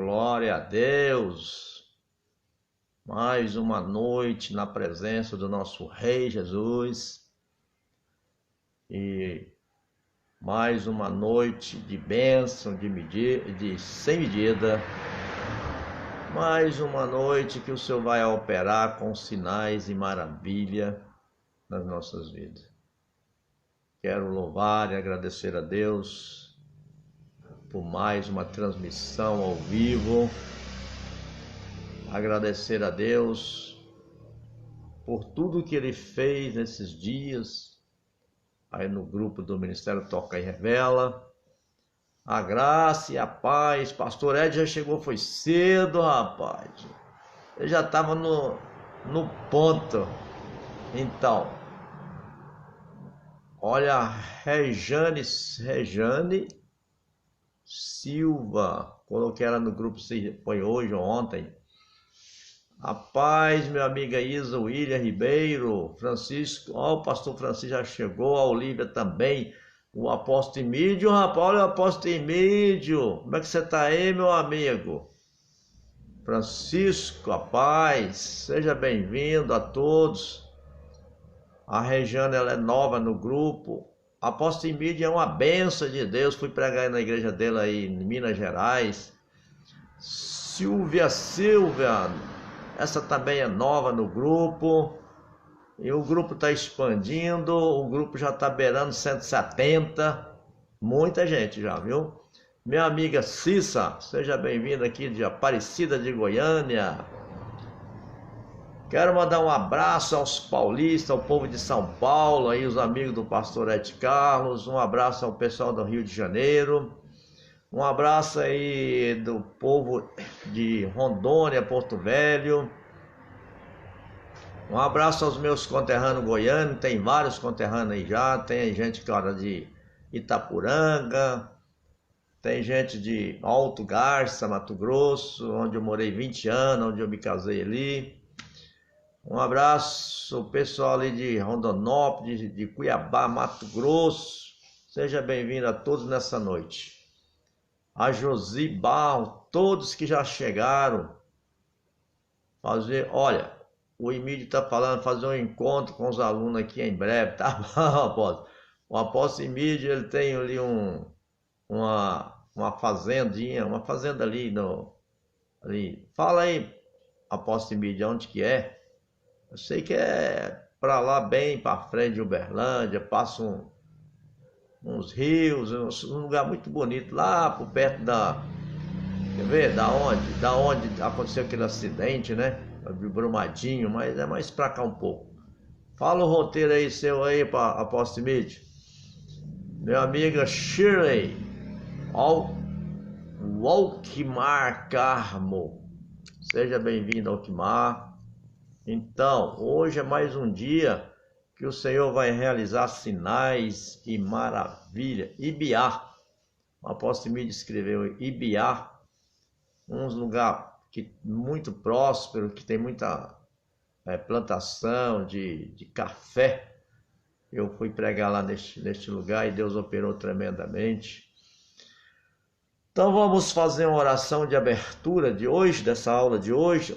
Glória a Deus! Mais uma noite na presença do nosso Rei Jesus e mais uma noite de bênção, de sem medida, mais uma noite que o Senhor vai operar com sinais e maravilha nas nossas vidas. Quero louvar e agradecer a Deus por mais uma transmissão ao vivo. Agradecer a Deus por tudo que Ele fez nesses dias, aí no grupo do Ministério Toca e Revela. A graça e a paz. Pastor Ed já chegou, foi cedo, rapaz. Ele já estava no ponto. Então, olha, Rejane Silva, coloquei ela no grupo, foi hoje ou ontem. Rapaz, minha amiga Isa William Ribeiro, Francisco, ó, o pastor Francisco já chegou, a Olívia também, o apóstolo Emídio, rapaz, olha o apóstolo Emídio, como é que você tá aí, meu amigo? Francisco, rapaz, seja bem-vindo a todos. A Regiane, ela é nova no grupo. Apóstolo Emídio é uma benção de Deus. Fui pregar na igreja dele aí em Minas Gerais. Silvia, essa também é nova no grupo. E o grupo está expandindo. O grupo já está beirando 170. Muita gente já, viu? Minha amiga Cissa, seja bem-vinda aqui de Aparecida de Goiânia. Quero mandar um abraço aos paulistas, ao povo de São Paulo, aí os amigos do pastor Ed Carlos, um abraço ao pessoal do Rio de Janeiro, um abraço aí do povo de Rondônia, Porto Velho, um abraço aos meus conterrâneos goianos, tem vários conterrâneos aí já, tem gente, claro, de Itapuranga, tem gente de Alto Garça, Mato Grosso, onde eu morei 20 anos, onde eu me casei ali. Um abraço ao pessoal ali de Rondonópolis, de Cuiabá, Mato Grosso. Seja bem-vindo a todos nessa noite. A Josi Barro, todos que já chegaram. Olha, o Emílio está falando, fazer um encontro com os alunos aqui em breve, tá bom, apóstolo? O apóstolo Emílio, ele tem ali uma fazendinha, uma fazenda ali ali. Fala aí, apóstolo Emílio, onde que é? Eu sei que é para lá, bem para frente de Uberlândia, passa uns rios, um lugar muito bonito, lá por perto quer ver, da onde aconteceu aquele acidente, né? De Brumadinho, mas é mais para cá um pouco. Fala o roteiro aí seu aí, para apóstolo Emílio. Minha amiga Shirley, Alquimar Carmo, seja bem-vindo, Alquimar. Então, hoje é mais um dia que o Senhor vai realizar sinais e maravilha. Ibiá, o apóstolo Emílio escreveu Ibiá, um lugar muito próspero, que tem muita plantação de café. Eu fui pregar lá neste lugar e Deus operou tremendamente. Então vamos fazer uma oração de abertura de hoje, dessa aula de hoje.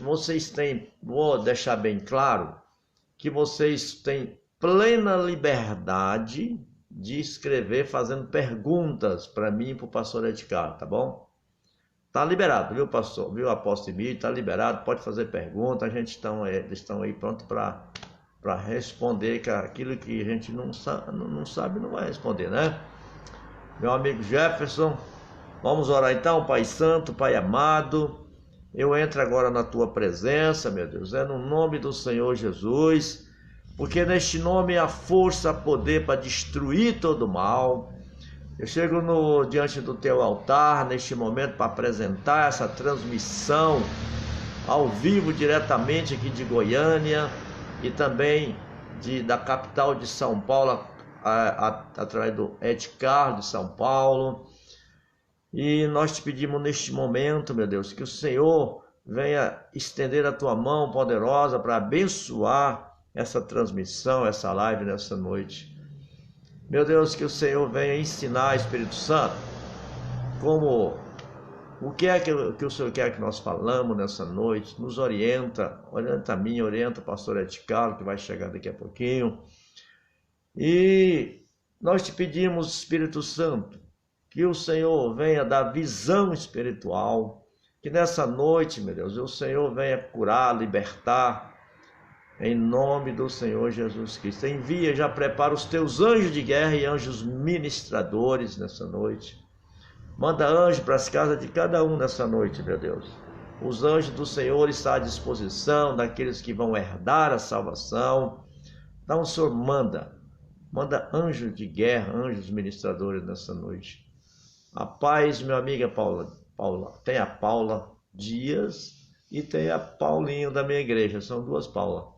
Vou deixar bem claro que vocês têm plena liberdade de escrever fazendo perguntas para mim e para o pastor Ed Carlos, tá bom? Tá liberado, viu, pastor? Viu, apóstolo Emílio? Tá liberado, pode fazer pergunta. Eles estão aí prontos para responder, que aquilo que a gente não sabe, não vai responder, né? Meu amigo Jefferson, vamos orar então, Pai Santo, Pai amado. Eu entro agora na Tua presença, meu Deus, no nome do Senhor Jesus, porque neste nome há força, poder para destruir todo o mal. Eu chego diante do Teu altar neste momento para apresentar essa transmissão ao vivo diretamente aqui de Goiânia e também da capital de São Paulo, através do Ed Carlos de São Paulo. E nós te pedimos neste momento, meu Deus, que o Senhor venha estender a Tua mão poderosa para abençoar essa transmissão, essa live nessa noite. Meu Deus, que o Senhor venha ensinar, Espírito Santo, como O que é que o Senhor quer que nós falamos nessa noite? Nos orienta a mim, orienta o pastor Ed Carlos, que vai chegar daqui a pouquinho. E nós te pedimos, Espírito Santo, que o Senhor venha dar visão espiritual, que nessa noite, meu Deus, o Senhor venha curar, libertar, em nome do Senhor Jesus Cristo. Envia, já prepara os teus anjos de guerra e anjos ministradores nessa noite. Manda anjo para as casas de cada um nessa noite, meu Deus. Os anjos do Senhor estão à disposição daqueles que vão herdar a salvação. Então o Senhor manda anjos de guerra, anjos ministradores nessa noite. A paz, minha amiga Paula. Tem a Paula Dias e tem a Paulinho da minha igreja. São duas Paulas.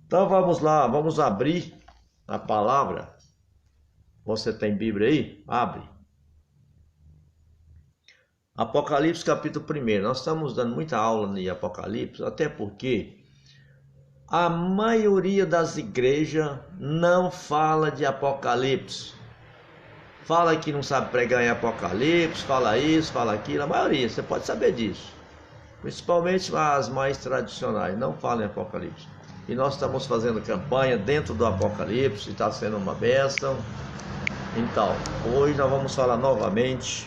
Então vamos lá, vamos abrir a palavra. Você tem Bíblia aí? Abre. Apocalipse capítulo 1. Nós estamos dando muita aula em Apocalipse, até porque a maioria das igrejas não fala de Apocalipse. Fala que não sabe pregar em Apocalipse, fala isso, fala aquilo. A maioria, você pode saber disso. Principalmente as mais tradicionais, não falam em Apocalipse. E nós estamos fazendo campanha dentro do Apocalipse, está sendo uma bênção. Então, hoje nós vamos falar novamente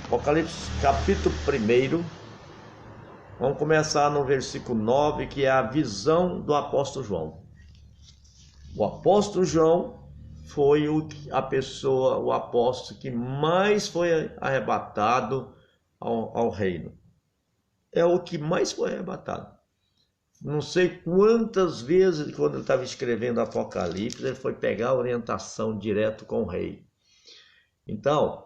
Apocalipse capítulo 1, vamos começar no versículo 9, que é a visão do apóstolo João. O apóstolo João foi o apóstolo que mais foi arrebatado ao reino. É o que mais foi arrebatado. Não sei quantas vezes, quando ele estava escrevendo Apocalipse, ele foi pegar a orientação direto com o rei. Então,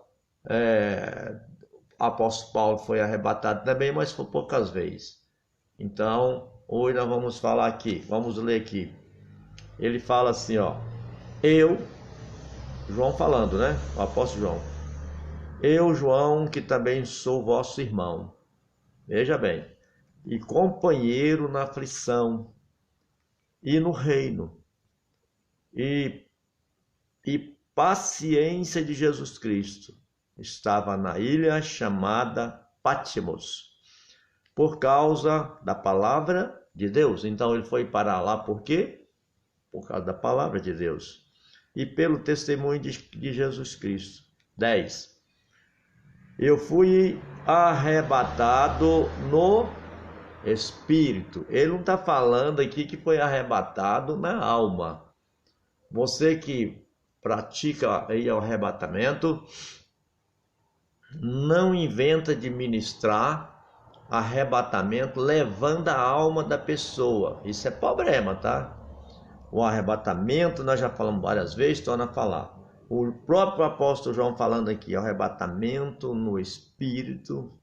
o apóstolo Paulo foi arrebatado também, mas foi poucas vezes. Então, hoje nós vamos falar aqui, vamos ler aqui. Ele fala assim, ó. João falando, né? O apóstolo João. Eu, João, que também sou vosso irmão. Veja bem. E companheiro na aflição e no reino. E paciência de Jesus Cristo. Estava na ilha chamada Patmos, por causa da palavra de Deus. Então ele foi para lá por quê? Por causa da palavra de Deus. E pelo testemunho de Jesus Cristo. 10. Eu fui arrebatado no Espírito. Ele não está falando aqui que foi arrebatado na alma. Você que pratica aí o arrebatamento, não inventa de ministrar arrebatamento levando a alma da pessoa. Isso é problema, tá? O arrebatamento, nós já falamos várias vezes, torna a falar. O próprio apóstolo João falando aqui, arrebatamento no Espírito.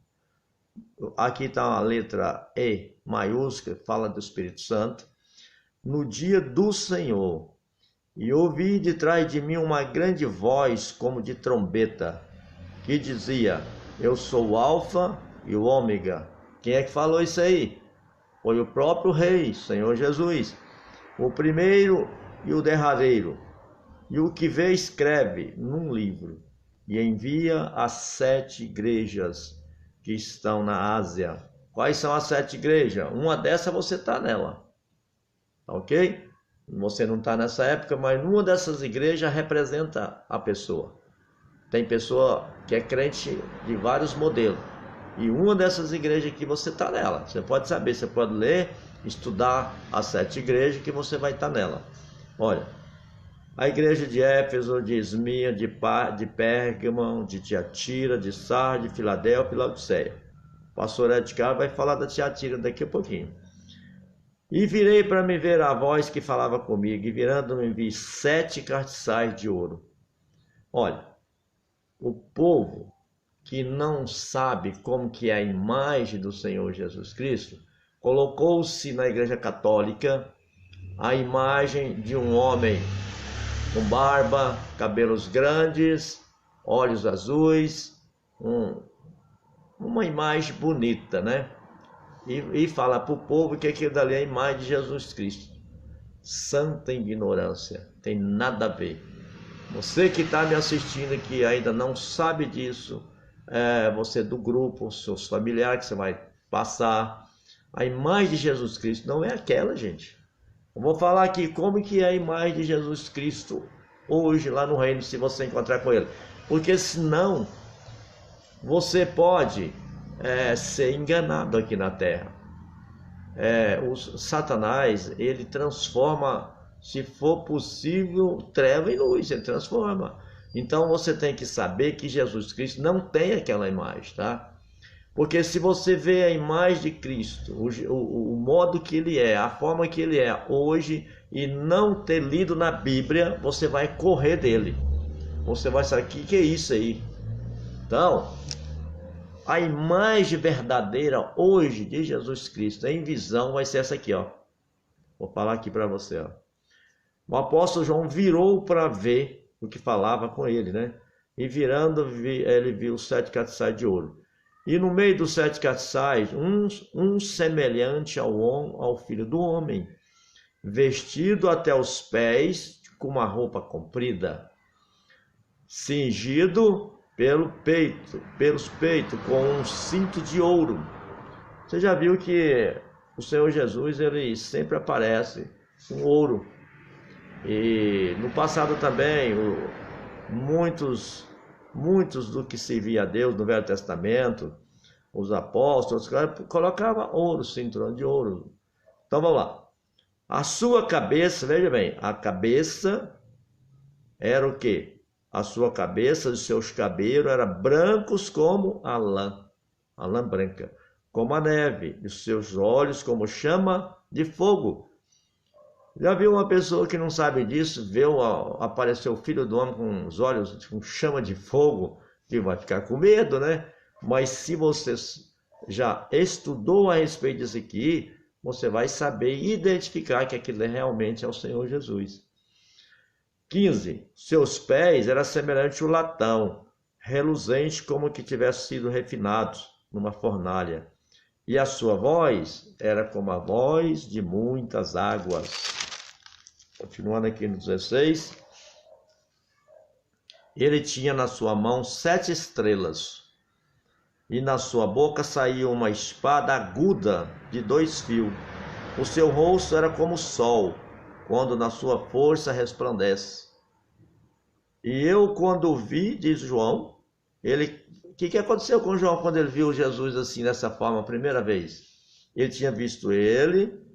Aqui está uma letra E maiúscula, fala do Espírito Santo. No dia do Senhor. E ouvi de trás de mim uma grande voz como de trombeta, que dizia, eu sou o Alfa e o Ômega. Quem é que falou isso aí? Foi o próprio Rei, Senhor Jesus. O primeiro e o derradeiro. E o que vê escreve num livro e envia às 7 igrejas que estão na Ásia. Quais são as 7 igrejas? Uma dessas você está nela. Ok? Você não está nessa época, mas numa dessas igrejas representa a pessoa. Tem pessoa que é crente de vários modelos. E uma dessas igrejas que você está nela. Você pode saber, você pode ler, estudar as 7 igrejas que você vai estar nela. Olha, a igreja de Éfeso, de Esmirna, de Pérgamo, de Tiatira, de Sardes, de Filadélfia e Laodiceia. O pastor Ed Carlos vai falar da Tiatira daqui a pouquinho. E virei para me ver a voz que falava comigo, e virando-me vi 7 castiçais de ouro. Olha, o povo que não sabe como que é a imagem do Senhor Jesus Cristo, colocou-se na igreja católica a imagem de um homem com barba, cabelos grandes, olhos azuis, uma imagem bonita, né? E fala para o povo que aquilo dali é a imagem de Jesus Cristo. Santa ignorância, tem nada a ver. Você que está me assistindo que ainda não sabe disso, você do grupo, seus familiares que você vai passar. A imagem de Jesus Cristo não é aquela, gente. Eu vou falar aqui como que é a imagem de Jesus Cristo hoje lá no reino, se você encontrar com ele. Porque senão você pode ser enganado aqui na terra. O Satanás, ele transforma, se for possível, treva em luz, ele transforma. Então você tem que saber que Jesus Cristo não tem aquela imagem, tá? Porque se você vê a imagem de Cristo, o modo que ele é, a forma que ele é hoje, e não ter lido na Bíblia, você vai correr dele. Você vai saber, o que é isso aí? Então, a imagem verdadeira hoje de Jesus Cristo em visão vai ser essa aqui, ó. Vou falar aqui para você, ó. O apóstolo João virou para ver o que falava com ele, né? E virando, ele viu os 7 castiçais de ouro. E no meio dos 7 castiçais, um semelhante ao Filho do Homem, vestido até os pés com uma roupa comprida, cingido pelos peitos com um cinto de ouro. Você já viu que o Senhor Jesus, ele sempre aparece com ouro. E no passado também, muitos do que servia a Deus no Velho Testamento, os apóstolos, colocavam ouro, cinturão de ouro. Então vamos lá. A sua cabeça, veja bem, a cabeça era o quê? A sua cabeça, os seus cabelos eram brancos como a lã branca, como a neve, e os seus olhos como chama de fogo. Já viu uma pessoa que não sabe disso, aparecer o Filho do Homem com os olhos com chama de fogo, que vai ficar com medo, né? Mas se você já estudou a respeito disso aqui, você vai saber identificar que aquilo realmente é o Senhor Jesus. 15. Seus pés eram semelhantes ao latão, reluzente como que tivesse sido refinado numa fornalha. E a sua voz era como a voz de muitas águas. Continuando aqui no 16. Ele tinha na sua mão 7 estrelas, e na sua boca saía uma espada aguda de 2 fios. O seu rosto era como o sol, quando na sua força resplandece. E eu, quando vi, diz João, o que aconteceu com João quando ele viu Jesus assim, dessa forma, a primeira vez? Ele tinha visto ele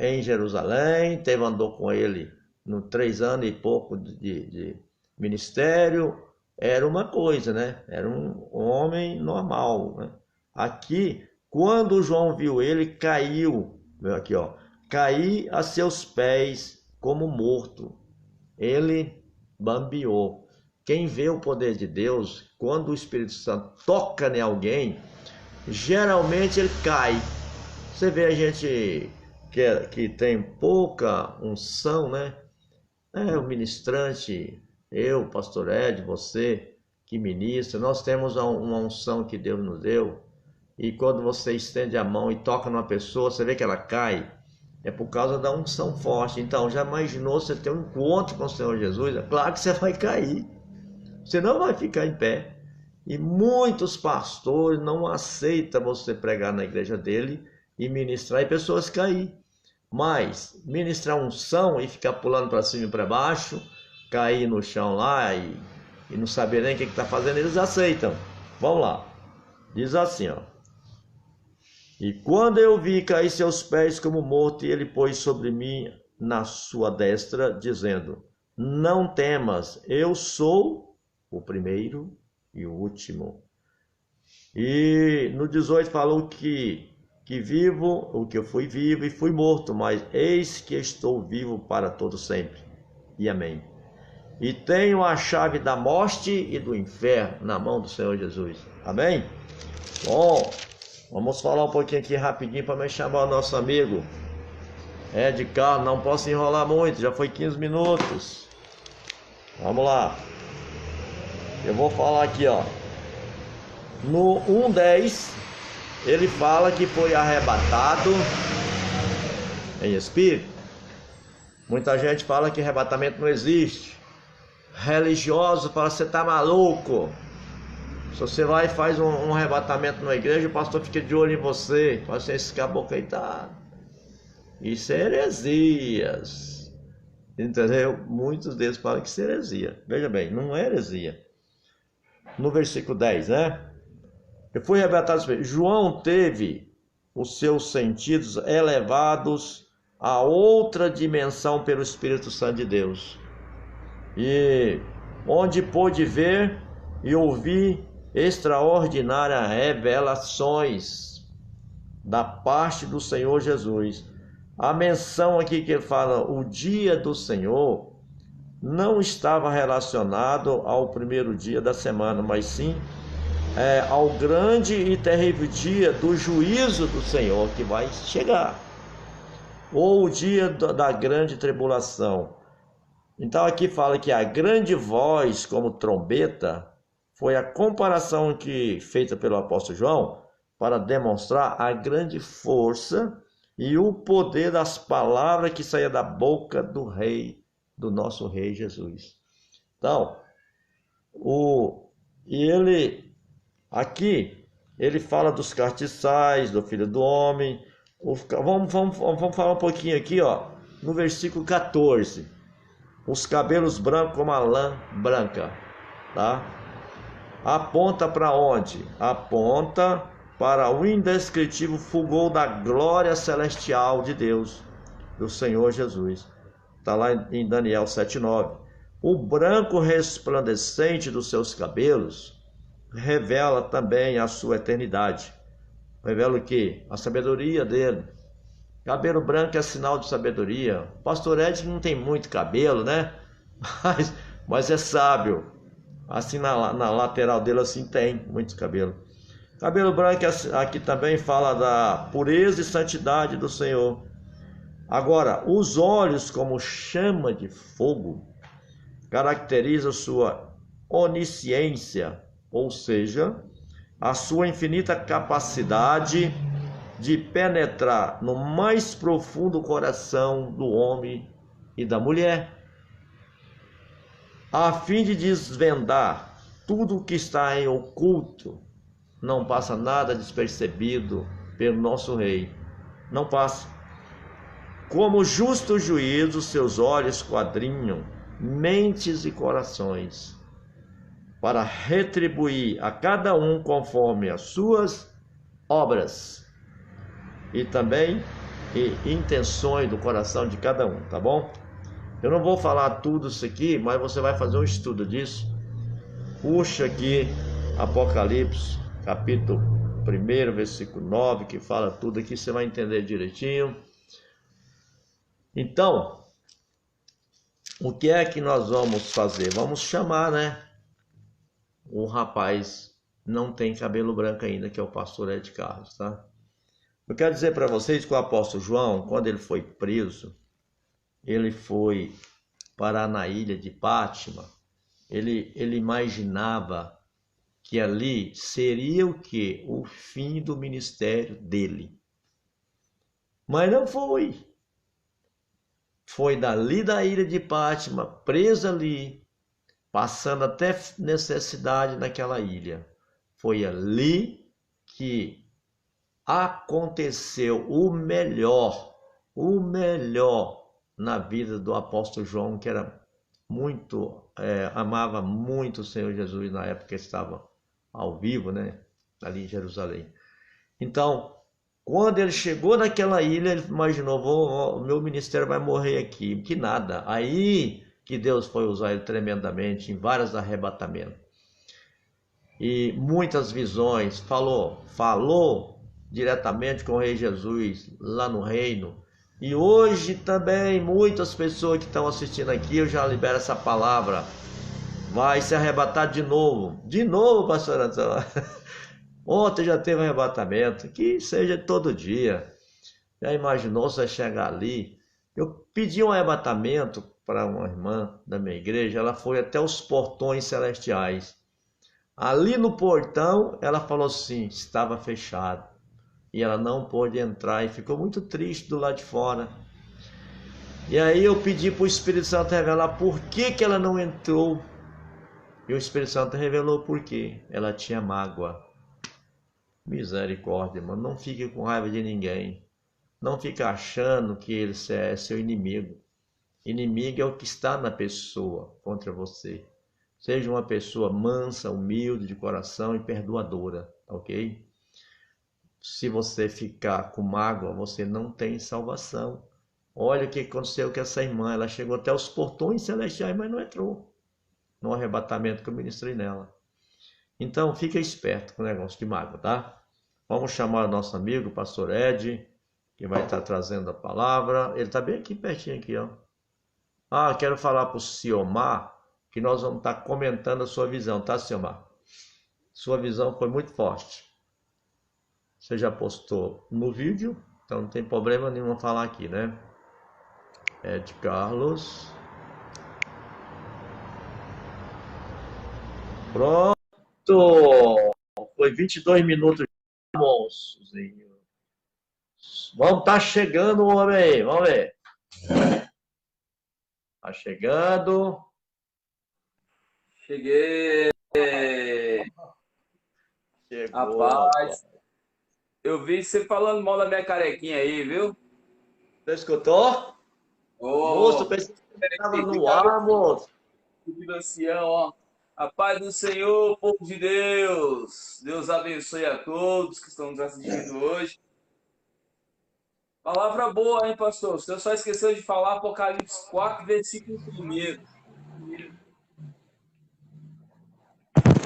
em Jerusalém, andou com ele no 3 anos e pouco de ministério. Era uma coisa, né? Era um homem normal, né? Aqui, quando João viu ele, caiu, aqui ó, caí a seus pés como morto. Ele bambeou. Quem vê o poder de Deus, quando o Espírito Santo toca em alguém, geralmente ele cai. Você vê a gente que tem pouca unção, né? O ministrante, eu, pastor Ed, você que ministra, nós temos uma unção que Deus nos deu. E quando você estende a mão e toca numa pessoa, você vê que ela cai. É por causa da unção forte. Então, já imaginou você ter um encontro com o Senhor Jesus? É claro que você vai cair. Você não vai ficar em pé. E muitos pastores não aceitam você pregar na igreja dele e ministrar e pessoas cair. Mas ministrar unção e ficar pulando para cima e para baixo, cair no chão lá e não saber nem o que está fazendo, eles aceitam. Vamos lá. Diz assim, ó. E quando eu vi cair seus pés como morto, e ele pôs sobre mim na sua destra, dizendo: não temas, eu sou o primeiro e o último. E no 18 falou que vivo, o que eu fui vivo e fui morto, mas eis que estou vivo para todo sempre. E amém. E tenho a chave da morte e do inferno na mão do Senhor Jesus. Amém? Bom, vamos falar um pouquinho aqui rapidinho para me chamar o nosso amigo Ed Carlos. Não posso enrolar muito, já foi 15 minutos. Vamos lá. Eu vou falar aqui, ó. No 1:10, ele fala que foi arrebatado em espírito. Muita gente fala que arrebatamento não existe. Religioso fala: você tá maluco. Se você vai e faz um arrebatamento na igreja, o pastor fica de olho em você. Fala assim, esse caboclo aí tá... Isso é heresias. Entendeu? Muitos deles falam que isso é heresia. Veja bem, não é heresia. No versículo 10, né? Eu fui arrebatado. João teve os seus sentidos elevados a outra dimensão pelo Espírito Santo de Deus. E onde pôde ver e ouvir extraordinárias revelações da parte do Senhor Jesus. A menção aqui que ele fala, o dia do Senhor, não estava relacionado ao primeiro dia da semana, mas sim ao grande e terrível dia do juízo do Senhor que vai chegar, ou o dia da grande tribulação. Então aqui fala que a grande voz como trombeta foi a comparação feita pelo apóstolo João para demonstrar a grande força e o poder das palavras que saía da boca do rei, do nosso rei Jesus. Então, aqui ele fala dos castiçais, do filho do homem. Vamos falar um pouquinho aqui, ó, no versículo 14. Os cabelos brancos como a lã branca, tá? Aponta para onde? Aponta para o indescritível fulgor da glória celestial de Deus, do Senhor Jesus. Está lá em Daniel 7,9. O branco resplandecente dos seus cabelos revela também a sua eternidade. Revela o quê? A sabedoria dele. Cabelo branco é sinal de sabedoria. O pastor Ed não tem muito cabelo, né? Mas é sábio. Assim na lateral dele assim tem muito cabelo. Cabelo branco aqui também fala da pureza e santidade do Senhor. Agora, os olhos como chama de fogo caracterizam sua onisciência, ou seja, a sua infinita capacidade de penetrar no mais profundo coração do homem e da mulher, a fim de desvendar tudo o que está em oculto. Não passa nada despercebido pelo nosso rei. Não passa. Como justo juízo, seus olhos esquadrinham mentes e corações, para retribuir a cada um conforme as suas obras e também intenções do coração de cada um, tá bom? Eu não vou falar tudo isso aqui, mas você vai fazer um estudo disso. Puxa aqui Apocalipse, capítulo 1, versículo 9, que fala tudo aqui, você vai entender direitinho. Então, o que é que nós vamos fazer? Vamos chamar, né? O rapaz não tem cabelo branco ainda, que é o pastor Ed Carlos, tá? Eu quero dizer para vocês que o apóstolo João, quando ele foi preso, ele foi parar na ilha de Pátima. Ele imaginava que ali seria o quê? O fim do ministério dele. Mas não foi. Foi dali da ilha de Pátima, preso ali, passando até necessidade naquela ilha. Foi ali que aconteceu o melhor na vida do apóstolo João, que era muito, amava muito o Senhor Jesus na época que estava ao vivo, né, ali em Jerusalém. Então, quando ele chegou naquela ilha, ele imaginou, o meu ministério vai morrer aqui, que nada. Aí que Deus foi usar ele tremendamente em vários arrebatamentos. E muitas visões, falou diretamente com o Rei Jesus lá no reino. E hoje também muitas pessoas que estão assistindo aqui, eu já libero essa palavra, vai se arrebatar de novo, pastor Antônio. Ontem já teve arrebatamento, que seja todo dia. Já imaginou você chegar ali? Eu pedi um arrebatamento para uma irmã da minha igreja, ela foi até os portões celestiais. Ali no portão, ela falou assim, estava fechado. E ela não pôde entrar e ficou muito triste do lado de fora. E aí eu pedi para o Espírito Santo revelar por que ela não entrou. E o Espírito Santo revelou por quê. Ela tinha mágoa. Misericórdia, mano. Não fique com raiva de ninguém. Não fique achando que ele é seu inimigo. Inimigo é o que está na pessoa contra você. Seja uma pessoa mansa, humilde de coração e perdoadora, ok? Se você ficar com mágoa, você não tem salvação. Olha o que aconteceu com essa irmã. Ela chegou até os portões celestiais, mas não entrou no arrebatamento que eu ministrei nela. Então, fica esperto com o negócio de mágoa, tá? Vamos chamar o nosso amigo, o pastor Ed, que vai estar trazendo a palavra. Ele está bem aqui pertinho, aqui, ó. Ah, quero falar para o Ciomar que nós vamos estar comentando a sua visão, tá, Ciomar? Sua visão foi muito forte. Você já postou no vídeo, então não tem problema nenhum falar aqui, né? Ed Carlos. Pronto! Foi 22 minutos, monstro. Vamos estar chegando, homem. Vamos ver. Tá chegando. Cheguei. Chegou, Rapaz, eu vi você falando mal da minha carequinha aí, viu? Você escutou? Moço, Ô, pensei que você estava que no cabelo ar, moço. de ancião, ó. A paz do Senhor, povo de Deus. Deus abençoe a todos que estão nos assistindo hoje. Palavra boa, hein, pastor? Você só esqueceu de falar Apocalipse 4, versículo 1.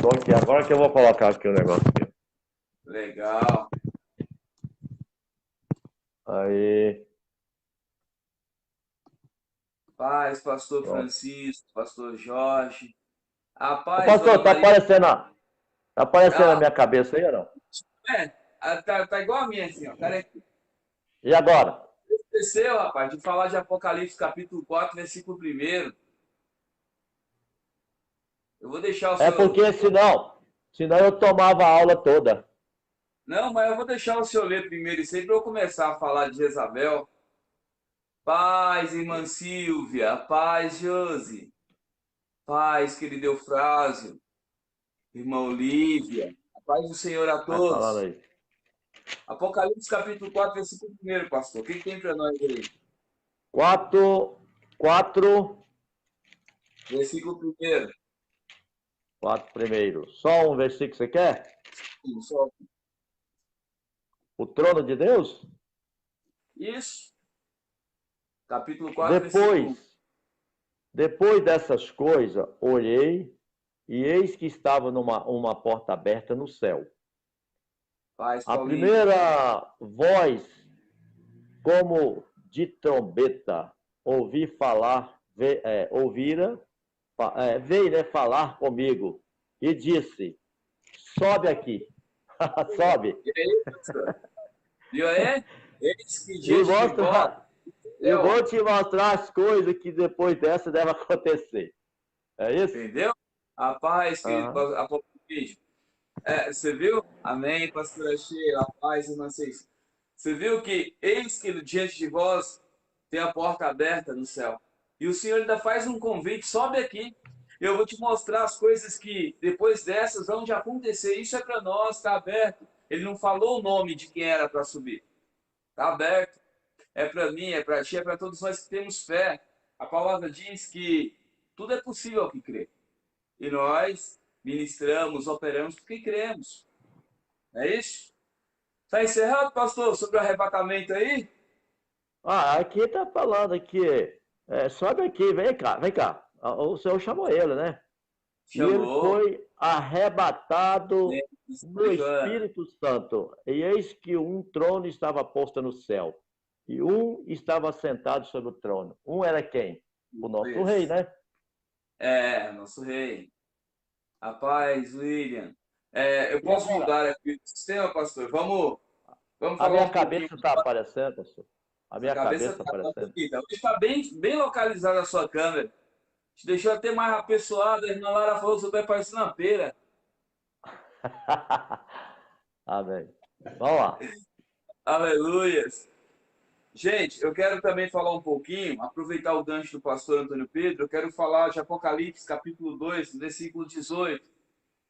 Tô aqui, agora que eu vou colocar aqui o negócio aqui. Legal. Aí. Paz, pastor Pronto. Francisco, pastor Jorge. A Ô, paz, pastor, dona Maria. tá aparecendo a Ah, minha cabeça aí ou não? tá igual a minha, assim, ó. Carequinha. E agora? Esqueceu, rapaz, de falar de Apocalipse capítulo 4, versículo 1. Eu vou deixar o É seu. porque senão eu tomava a aula toda. Não, mas eu vou deixar o seu ler primeiro isso aí para eu começar a falar de Jezabel. Paz, irmã Silvia. Paz, Josi. Paz, querido Eufrásio. Irmã Olívia. A paz do Senhor a Vai falando todos. aí. Apocalipse capítulo 4, versículo 1, pastor. O que tem para nós aí? 4, Versículo 1. 4 primeiro. Só um versículo que você quer? Só. O trono de Deus? Isso. Capítulo 4, versículo 1. Depois dessas coisas, olhei e eis que estava uma porta aberta no céu. Paz, A Paulinho. primeira voz, como de trombeta, veio, né, falar comigo e disse: sobe aqui, sobe. E aí, pastor? Viu aí? Eis que E diante de vós, eu vou te mostrar as coisas que depois dessa devem acontecer. É isso? entendeu? A paz, querido Aham. Apocalipse. Você viu? Amém, pastora Sheila, a paz, irmã Cês. Você viu que eis que diante de vós tem a porta aberta no céu. E o Senhor ainda faz um convite, sobe aqui. Eu vou te mostrar as coisas que depois dessas vão de acontecer. Isso é para nós, está aberto. Ele não falou o nome de quem era para subir. Está aberto. É para mim, é para ti, é para todos nós que temos fé. A palavra diz que tudo é possível ao que crê. E nós ministramos, operamos porque cremos. É isso? Está encerrado, pastor, sobre o arrebatamento aí? Aqui está falando aqui, sobe aqui, vem cá, vem cá. O Senhor chamou ele, né? E ele Chamou. foi arrebatado no Joana. Espírito Santo. E eis que um trono estava posto no céu. E um estava sentado sobre o trono. Um era quem? O nosso rei, né? Nosso rei. A paz, William. Eu E posso agora? mudar aqui o sistema, pastor? Vamos A falar minha um pouquinho. cabeça está aparecendo, pastor. A Sua minha cabeça cabeça está está aparecendo. bonita. Hoje está bem localizada a sua câmera. Te deixou até mais apessoada. A irmã Lara falou que você vai parecendo uma pera. Amém. Vamos lá. Aleluias. Gente, eu quero também falar um pouquinho, aproveitar o gancho do pastor Antônio Pedro, eu quero falar de Apocalipse, capítulo 2, versículo 18.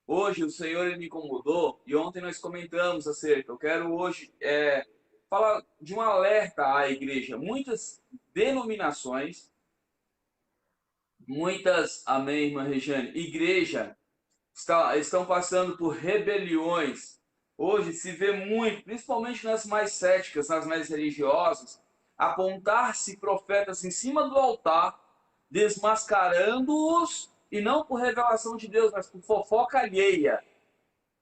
Hoje o Senhor ele me incomodou e ontem nós comentamos acerca. Eu quero hoje falar de um alerta à igreja. Muitas denominações, muitas, amém, irmã Regiane, igreja estão passando por rebeliões. Hoje se vê muito, principalmente nas mais céticas, nas mais religiosas, apontar-se profetas em cima do altar, desmascarando-os, e não por revelação de Deus, mas por fofoca alheia.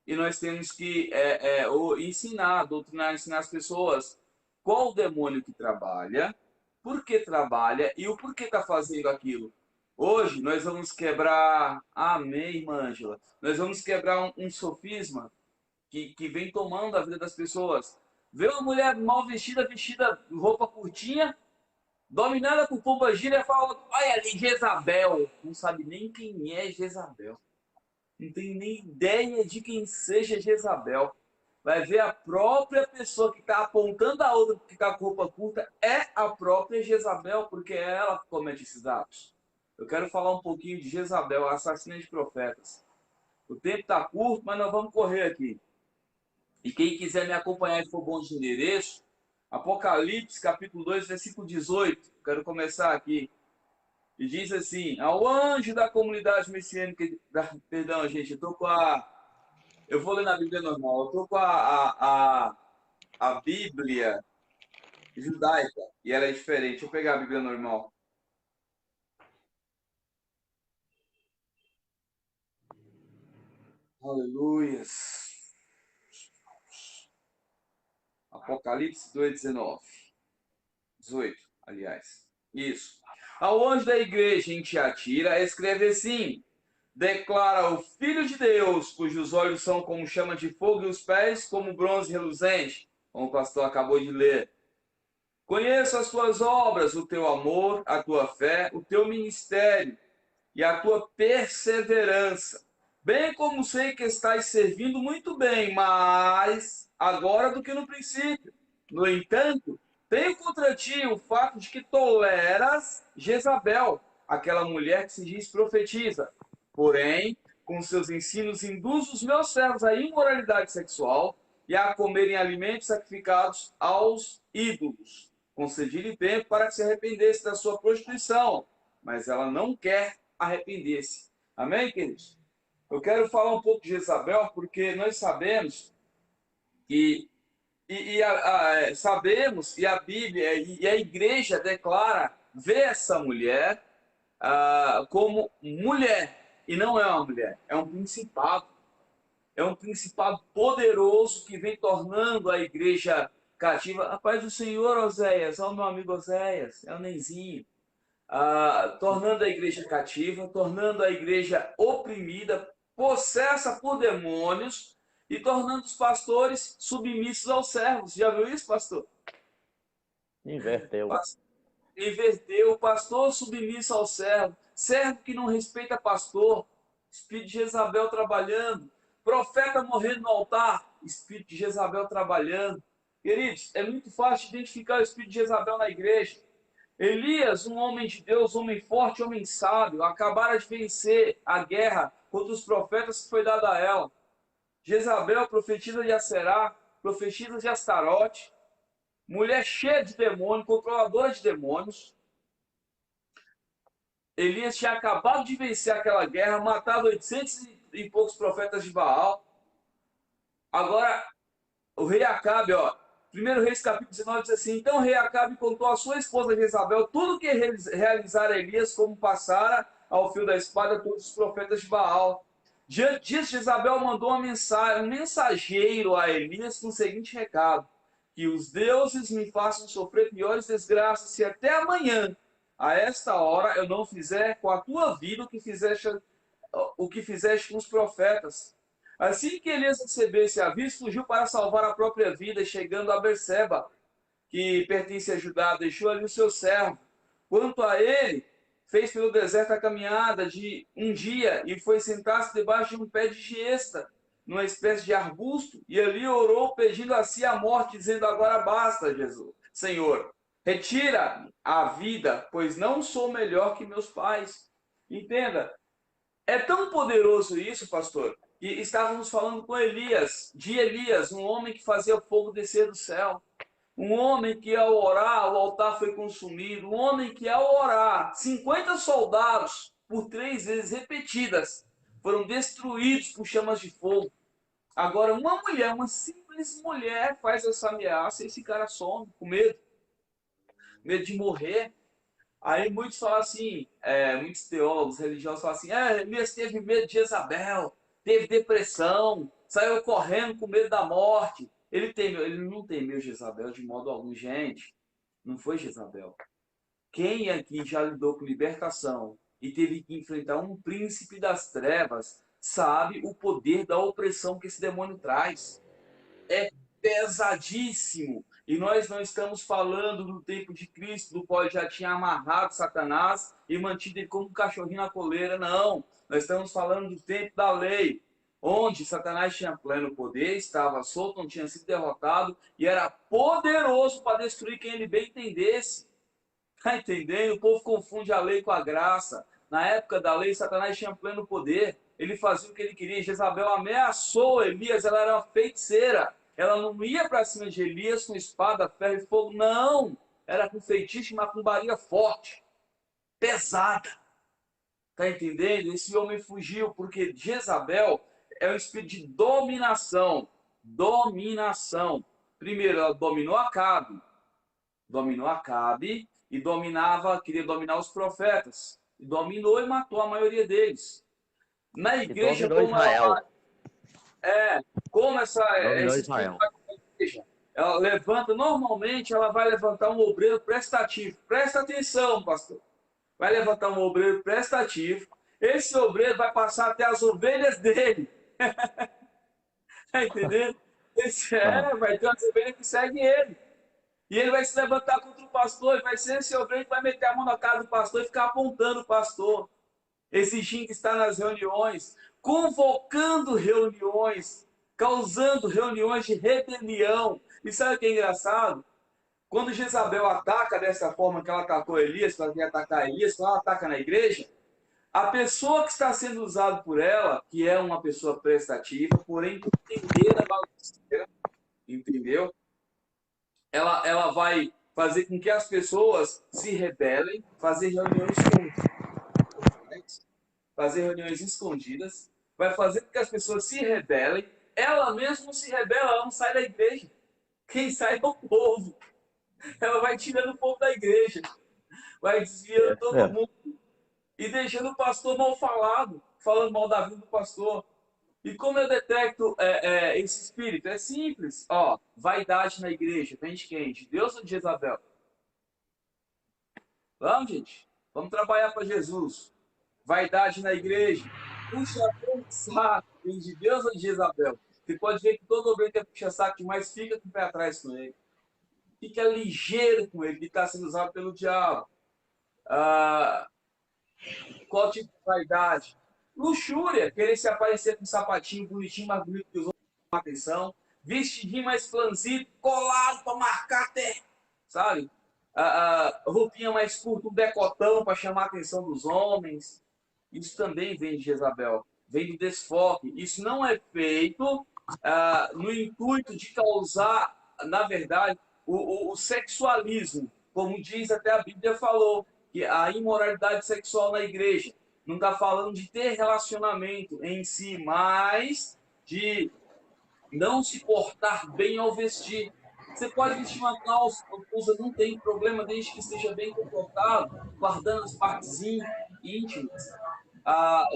E nós temos que ensinar, doutrinar, ensinar as pessoas qual o demônio que trabalha, por que trabalha e o porquê está fazendo aquilo. Hoje nós vamos quebrar, amém, irmã Ângela, nós vamos quebrar um sofisma que vem tomando a vida das pessoas. Vê uma mulher mal vestida, vestida roupa curtinha, dominada por pombagira e fala, olha ali, Jezabel. Não sabe nem quem é Jezabel. Não tem nem ideia de quem seja Jezabel. Vai ver a própria pessoa que está apontando a outra que está com roupa curta é a própria Jezabel, porque é ela que comete esses atos. Eu quero falar um pouquinho de Jezabel, assassina de profetas. O tempo está curto, mas nós vamos correr aqui. E quem quiser me acompanhar e for bom de endereço, Apocalipse, capítulo 2, versículo 18. Quero começar aqui. E diz assim: ao anjo da comunidade messiânica. Perdão, gente, eu tô com a. Eu vou ler na Bíblia normal. Eu tô com a Bíblia judaica e ela é diferente. Deixa eu pegar a Bíblia normal. Aleluias. Apocalipse 2:19. 18, aliás. Isso. Ao anjo da igreja em Tiatira, escreve assim: declara o Filho de Deus, cujos olhos são como chama de fogo e os pés como bronze reluzente, como o pastor acabou de ler. Conheço as tuas obras, o teu amor, a tua fé, o teu ministério e a tua perseverança. Bem como sei que estás servindo muito bem, mas agora do que no princípio. No entanto, tenho contra ti o fato de que toleras Jezabel, aquela mulher que se diz profetiza. Porém, com seus ensinos induz os meus servos à imoralidade sexual e a comerem alimentos sacrificados aos ídolos. Concedi-lhe tempo para que se arrependesse da sua prostituição, mas ela não quer arrepender-se. Amém, queridos? Eu quero falar um pouco de Jezabel, porque nós sabemos que sabemos e a Bíblia e a igreja declara ver essa mulher como mulher, e não é uma mulher, é um principado. É um principado poderoso que vem tornando a igreja cativa. A paz do Senhor, Oséias, olha o meu amigo Oséias, é o Nenzinho. Tornando a igreja cativa, tornando a igreja oprimida, possessa por demônios e tornando os pastores submissos aos servos. Já viu isso, pastor? Inverteu. Inverteu, o pastor submisso ao servo, servo que não respeita pastor, espírito de Jezabel trabalhando, profeta morrendo no altar, espírito de Jezabel trabalhando. Queridos, é muito fácil identificar o espírito de Jezabel na igreja. Elias, um homem de Deus, homem forte, homem sábio, acabara de vencer a guerra contra os profetas que foi dada a ela. Jezabel, profetisa de Aserá, profetisa de Astarote, mulher cheia de demônios, controladora de demônios. Elias tinha acabado de vencer aquela guerra, matado 800 e poucos profetas de Baal. Agora, o rei Acabe, 1 Reis capítulo 19 diz assim: então o rei Acabe contou à sua esposa Jezabel tudo o que realizara Elias, como passara ao fio da espada todos os profetas de Baal. Diante disso, Jezabel mandou um mensageiro a Elias com o seguinte recado: que os deuses me façam sofrer piores desgraças, se até amanhã, a esta hora, eu não fizer com a tua vida o que fizeste com os profetas. Assim que Elias recebeu esse aviso, fugiu para salvar a própria vida, chegando a Berseba, que pertence a Judá, deixou ali o seu servo. Quanto a ele, fez pelo deserto a caminhada de um dia e foi sentar-se debaixo de um pé de giesta, numa espécie de arbusto, e ali orou pedindo a si a morte, dizendo: agora basta, Jesus, Senhor, Retira a vida, pois não sou melhor que meus pais. Entenda, é tão poderoso isso, pastor, que estávamos falando com Elias, de Elias, um homem que fazia fogo descer do céu. Um homem que ao orar, o altar foi consumido. Um homem que ao orar, 50 soldados, por 3 vezes repetidas, foram destruídos por chamas de fogo. Agora, uma mulher, uma simples mulher, faz essa ameaça e esse cara some com medo, medo de morrer. Aí muitos falam assim, muitos teólogos religiosos falam assim, Elias teve medo de Jezabel, teve depressão, saiu correndo com medo da morte. Ele não temeu Jezabel de modo algum, gente. Não foi Jezabel. Quem aqui já lidou com libertação e teve que enfrentar um príncipe das trevas, sabe o poder da opressão que esse demônio traz. É pesadíssimo. E nós não estamos falando do tempo de Cristo, do qual ele já tinha amarrado Satanás e mantido ele como um cachorrinho na coleira. Não. Nós estamos falando do tempo da lei, onde Satanás tinha pleno poder, estava solto, não tinha sido derrotado e era poderoso para destruir quem ele bem entendesse. Está entendendo? O povo confunde a lei com a graça. Na época da lei, Satanás tinha pleno poder. Ele fazia o que ele queria. Jezabel ameaçou Elias, ela era uma feiticeira. Ela não ia para cima de Elias com espada, ferro e fogo, não. Era com feitiço e macumbaria forte, pesada. Está entendendo? Esse homem fugiu porque Jezabel é um espírito de dominação. Dominação. Primeiro, ela dominou Acabe e queria dominar os profetas. E dominou e matou a maioria deles. Na E igreja, dominou Israel. como Dominou esse espírito Israel. vai para a igreja, ela levanta, normalmente ela vai levantar um obreiro prestativo. Presta atenção, pastor. Vai levantar um obreiro prestativo. Esse obreiro vai passar até as ovelhas dele. Tá entendendo? Vai ter umas ovelhas que seguem ele. E ele vai se levantar contra o pastor, e vai ser esse obreiro que vai meter a mão na cara do pastor e ficar apontando o pastor, exigindo que está nas reuniões, convocando reuniões, causando reuniões de rebelião. E sabe o que é engraçado? Quando Jezabel ataca dessa forma que ela atacou Elias, que ela quer atacar Elias, quando ela ataca na igreja, a pessoa que está sendo usada por ela, que é uma pessoa prestativa, porém entender a bagunceira, entendeu? Ela vai fazer com que as pessoas se rebelem, fazer reuniões escondidas, vai fazer com que as pessoas se rebelem, ela mesma não se rebela, ela não sai da igreja. Quem sai é o povo. Ela vai tirando o povo da igreja, vai desviando todo É. mundo e deixando o pastor mal falado, falando mal da vida do pastor. E como eu detecto esse espírito? É simples. Ó, vaidade na igreja. Vem de quem? De Deus ou de Jezabel? Vamos, gente. Vamos trabalhar para Jesus. Vaidade na igreja. Puxa saco. Vem de Deus ou de Jezabel? Você pode ver que todo obreiro que puxa saco demais fica com o pé atrás com ele. Fica ligeiro com ele, que está sendo usado pelo diabo. Qual tipo de vaidade? Luxúria, querer se aparecer com um sapatinho bonitinho, mais bonito que os outros, chamar atenção. Vestidinho mais flanzido, colado para marcar até, sabe? Roupinha mais curta, um decotão para chamar a atenção dos homens. Isso também vem de Jezabel, vem do desfoque. Isso não é feito no intuito de causar, na verdade, o sexualismo, como diz até a Bíblia falou, que a imoralidade sexual na igreja não está falando de ter relacionamento em si, mas de não se portar bem ao vestir. Você pode vestir uma calça, uma blusa, não tem problema, desde que esteja bem comportado, guardando as partes íntimas.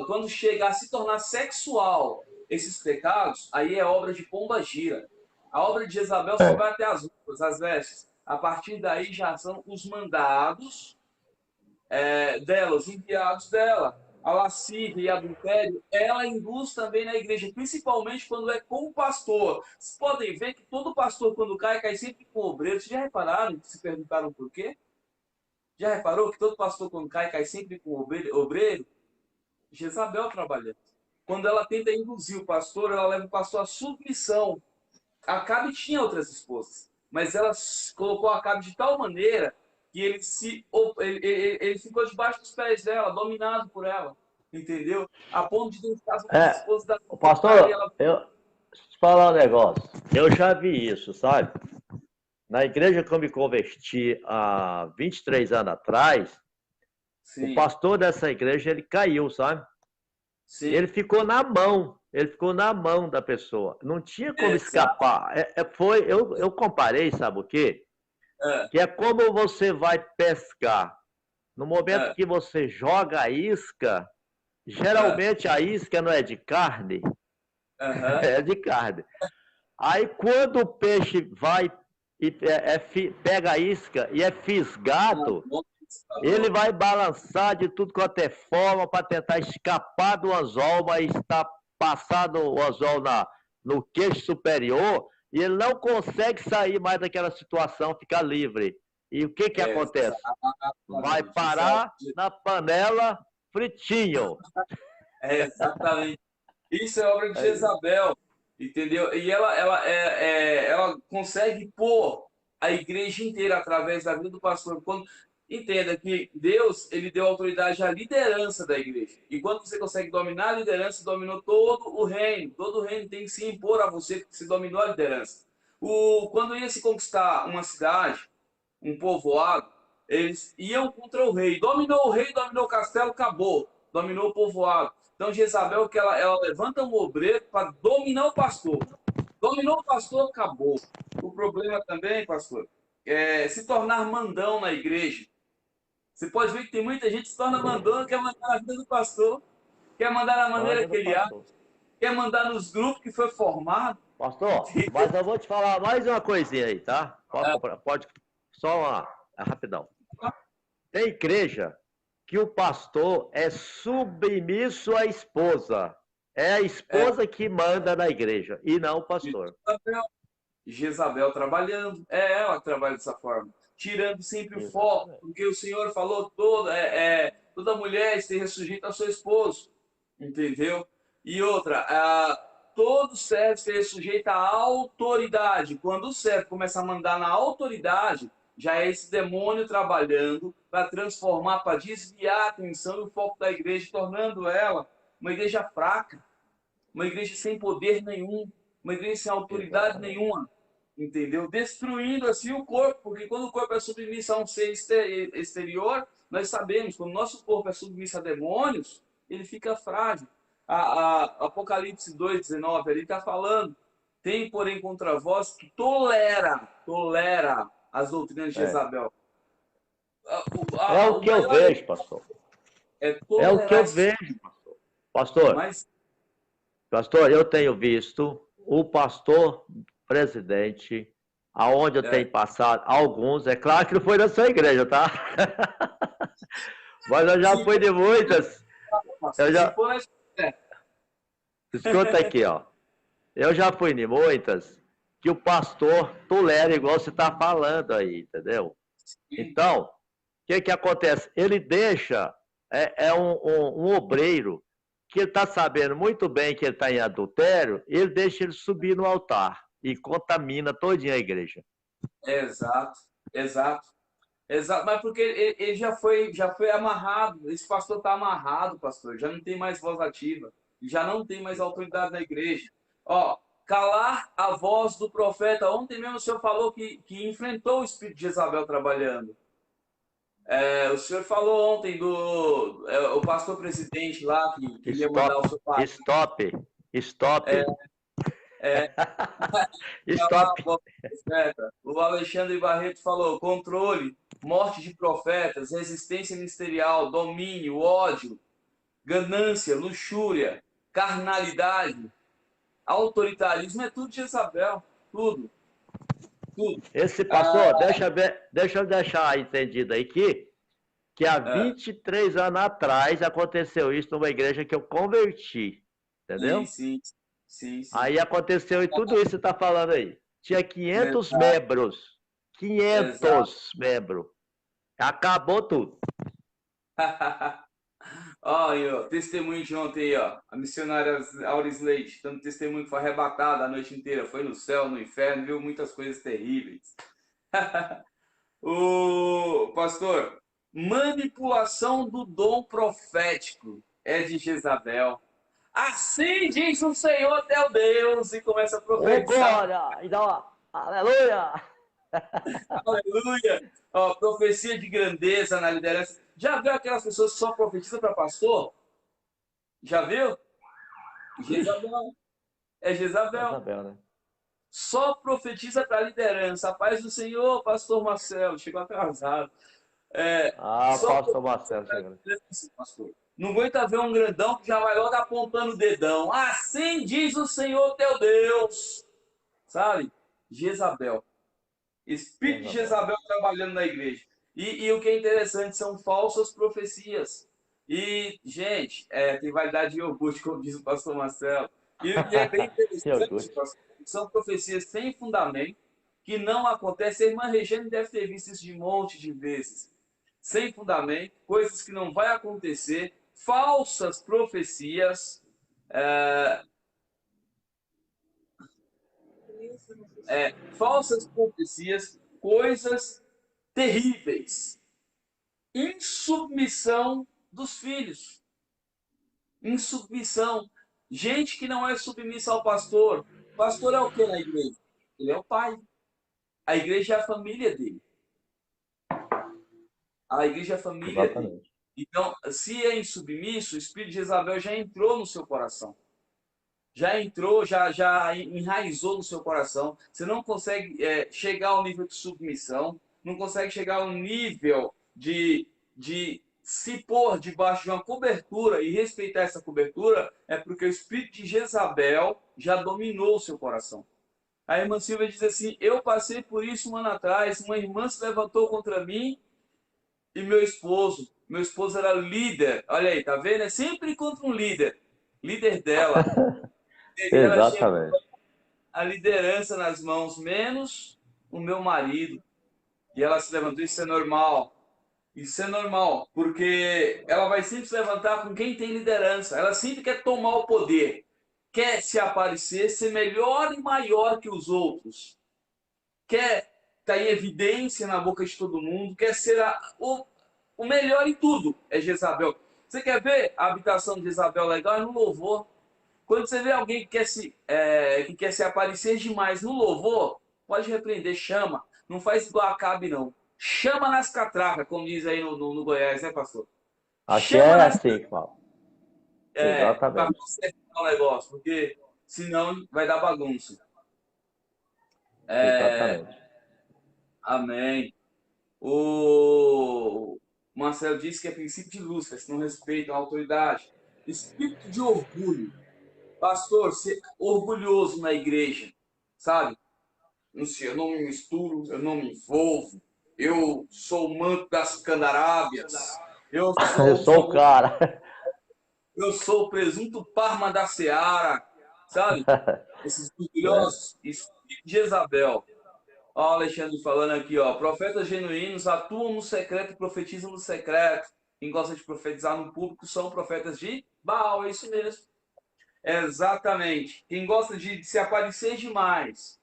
Quando chega a se tornar sexual esses pecados, aí é obra de pomba gira. A obra de Jezabel só vai até as roupas, as vestes. A partir daí já são os mandados dela, os enviados dela. A lascívia e adultério, ela induz também na igreja, principalmente quando é com o pastor. Vocês podem ver que todo pastor, quando cai, cai sempre com o obreiro. Vocês já repararam? Se perguntaram por quê? Já reparou que todo pastor, quando cai, cai sempre com o obreiro? Jezabel trabalhando. Quando ela tenta induzir o pastor, ela leva o pastor à submissão. Acabe tinha outras esposas. mas ela colocou a Acabe de tal maneira que ele ficou debaixo dos pés dela, dominado por ela, entendeu? A ponto de deixar as É, esposas da o porcaria, pastor, ela... eu te falar um negócio. Eu já vi isso, sabe? Na igreja que eu me converti há 23 anos atrás, o Sim, pastor dessa igreja, ele caiu, sabe? Ele sim, ficou na mão, ele ficou na mão da pessoa. Não tinha como exato. escapar. Eu comparei, sabe o quê? É, Que é como você vai pescar. No momento é, que você joga a isca, é, geralmente a isca não é de carne, aham. é de carne. Aí quando o peixe vai e pega a isca e é Ah, fisgado, bom, tá ele bom. vai balançar de tudo quanto é forma para tentar escapar do anzol, mas está passado o anzol no queixo superior e ele não consegue sair mais daquela situação, ficar livre. E o que acontece? Vai Exatamente. parar na panela fritinho. Exatamente. Isso é obra de Aí, Jezabel, entendeu? E ela consegue pôr a igreja inteira através da vida do pastor. Quando entenda que Deus ele deu autoridade à liderança da igreja. E quando você consegue dominar a liderança, dominou todo o reino. Todo o reino tem que se impor a você porque se dominou a liderança. Quando ia se conquistar uma cidade, um povoado, eles iam contra o rei. Dominou o rei, dominou o castelo, acabou. Dominou o povoado. Então Jezabel que ela levanta um obreiro para dominar o pastor. Dominou o pastor, acabou. O problema também, pastor, é se tornar mandão na igreja. Você pode ver que tem muita gente que se torna mandão, quer mandar na vida do pastor, quer mandar na maneira manda que no ele age, pastor. quer mandar nos grupos que foi formado. Pastor, Entendeu? mas eu vou te falar mais uma coisinha aí, tá? Pode só rapidão. Tem igreja que o pastor é submisso à esposa. É a É, esposa que manda na igreja e não o pastor. Jezabel trabalhando, é ela que trabalha dessa forma, tirando sempre o foco, Exatamente. porque o Senhor falou toda mulher esteja sujeita ao seu esposo, entendeu? E outra, todo servo esteja sujeito à autoridade. Quando o servo começa a mandar na autoridade, já é esse demônio trabalhando para transformar, para desviar a atenção e o foco da igreja, tornando ela uma igreja fraca, uma igreja sem poder nenhum, uma igreja sem autoridade Exatamente. nenhuma, entendeu? Destruindo assim o corpo, porque quando o corpo é submisso a um ser exterior, nós sabemos, quando o nosso corpo é submisso a demônios, ele fica frágil. Apocalipse 2,19 ali está falando, tem porém contra vós que tolera as doutrinas de É. Jezabel. É o O que eu maior vejo, pastor. é É o que tolerar eu esse, vejo, pastor. Pastor, mas pastor, eu tenho visto o pastor presidente, aonde eu é, tenho passado, alguns, é claro que não foi da sua igreja, tá? Mas eu já se fui for, de muitas. Eu se já, for é, escuta aqui, ó. Eu já fui em muitas que o pastor tolera igual você está falando aí, entendeu? Então, o que acontece? Ele deixa, é um obreiro que ele está sabendo muito bem que ele está em adultério, ele deixa ele subir no altar e contamina todinha a igreja. exato, exato. Exato, mas porque ele já foi amarrado, esse pastor está amarrado, pastor, já não tem mais voz ativa, já não tem mais autoridade na igreja. Ó, calar a voz do profeta. Ontem mesmo o senhor falou que enfrentou o espírito de Jezabel trabalhando. O senhor falou ontem o pastor presidente lá que queria mandar o Stop, seu pai. stop, stop, É, calar stop. a voz do profeta. O Alexandre Barreto falou: controle, morte de profetas, resistência ministerial, domínio, ódio, ganância, luxúria, carnalidade, autoritarismo, é tudo de Jezabel. Tudo, tudo. Esse Ah, pastor, deixa eu deixar entendido aí que há é, 23 anos atrás aconteceu isso numa igreja que eu converti, sim, entendeu? sim, sim, sim. Aí aconteceu e tudo isso que você está falando aí. Tinha 500 Exato, membros. exato. 500 membros. Acabou tudo. Ó, aí, ó, testemunho de ontem aí, ó. A missionária Auris Leite, dando testemunho que foi arrebatada a noite inteira. Foi no céu, no inferno, viu muitas coisas terríveis. O pastor, manipulação do dom profético é de Jezabel. Assim diz o Senhor teu Deus, e começa a Ô, profetizar. glória! E dá uma... Aleluia! Aleluia! Ó, profecia de grandeza na liderança. Já viu aquelas pessoas que só profetizam para pastor? Já viu? Jezabel. É Jezabel. Isabel, né? Só profetiza para a liderança. A paz do Senhor, pastor Marcelo. Chegou atrasado. Ah, Só pastor profetiza Marcelo para a chegando. liderança, pastor. Não aguenta ver um grandão que já vai logo apontando o dedão. Assim diz o Senhor teu Deus. Sabe? Jezabel. Espírito de Isabel. Jezabel trabalhando na igreja. E o que é interessante são falsas profecias. E, gente, tem validade de iogurte, como diz o pastor Marcelo. E o que é bem Que interessante, orgulho. pastor, são profecias sem fundamento, que não acontecem. A irmã Regiane deve ter visto isso de um monte de vezes. Sem fundamento, coisas que não vai acontecer, falsas profecias, falsas profecias, coisas terríveis. Insubmissão dos filhos. Insubmissão. Gente que não é submissa ao pastor. O pastor é o que na igreja? Ele é o pai. A igreja é a família dele. A igreja é a família dele. Exatamente. Então, se é insubmisso, o espírito de Jezabel já entrou no seu coração. Já entrou, já enraizou no seu coração. Você não consegue chegar ao nível de submissão, não consegue chegar ao nível de se pôr debaixo de uma cobertura e respeitar essa cobertura, é porque o espírito de Jezabel já dominou o seu coração. A irmã Silvia diz assim: eu passei por isso um ano atrás, uma irmã se levantou contra mim e meu esposo era líder, olha aí, tá vendo? É sempre contra um líder dela. E ela tinha Exatamente. a liderança nas mãos, menos o meu marido. E ela se levantou, isso é normal. Isso é normal, porque ela vai sempre se levantar com quem tem liderança. Ela sempre quer tomar o poder, quer se aparecer, ser melhor e maior que os outros. Quer estar em evidência na boca de todo mundo, quer ser o melhor em tudo. É Jezabel. Você quer ver a habitação de Jezabel legal? É no louvor. Quando você vê alguém que quer se aparecer demais no louvor, pode repreender, chama. Não faz igual a Acabe, não. Chama nas catracas, como diz aí no Goiás, né, pastor? Aqui Chama é nas assim que fala. para Exatamente. consertar o negócio, porque senão vai dar bagunça. Exatamente. Amém. O Marcelo disse que é princípio de Lúcifer, se não respeitam a autoridade. Espírito de orgulho. Pastor, ser orgulhoso na igreja, sabe? Eu não me misturo, eu não me envolvo, eu sou o manto das candarábias, eu Eu sou o sou o famoso, cara. eu sou o presunto Parma da Seara, sabe? Esses Né? orgulhosos, espírito de Jezabel. Ó, o Alexandre falando aqui, ó, profetas genuínos atuam no secreto e profetizam no secreto. Quem gosta de profetizar no público são profetas de Baal, é isso mesmo. Exatamente. Quem gosta de se aparecer demais.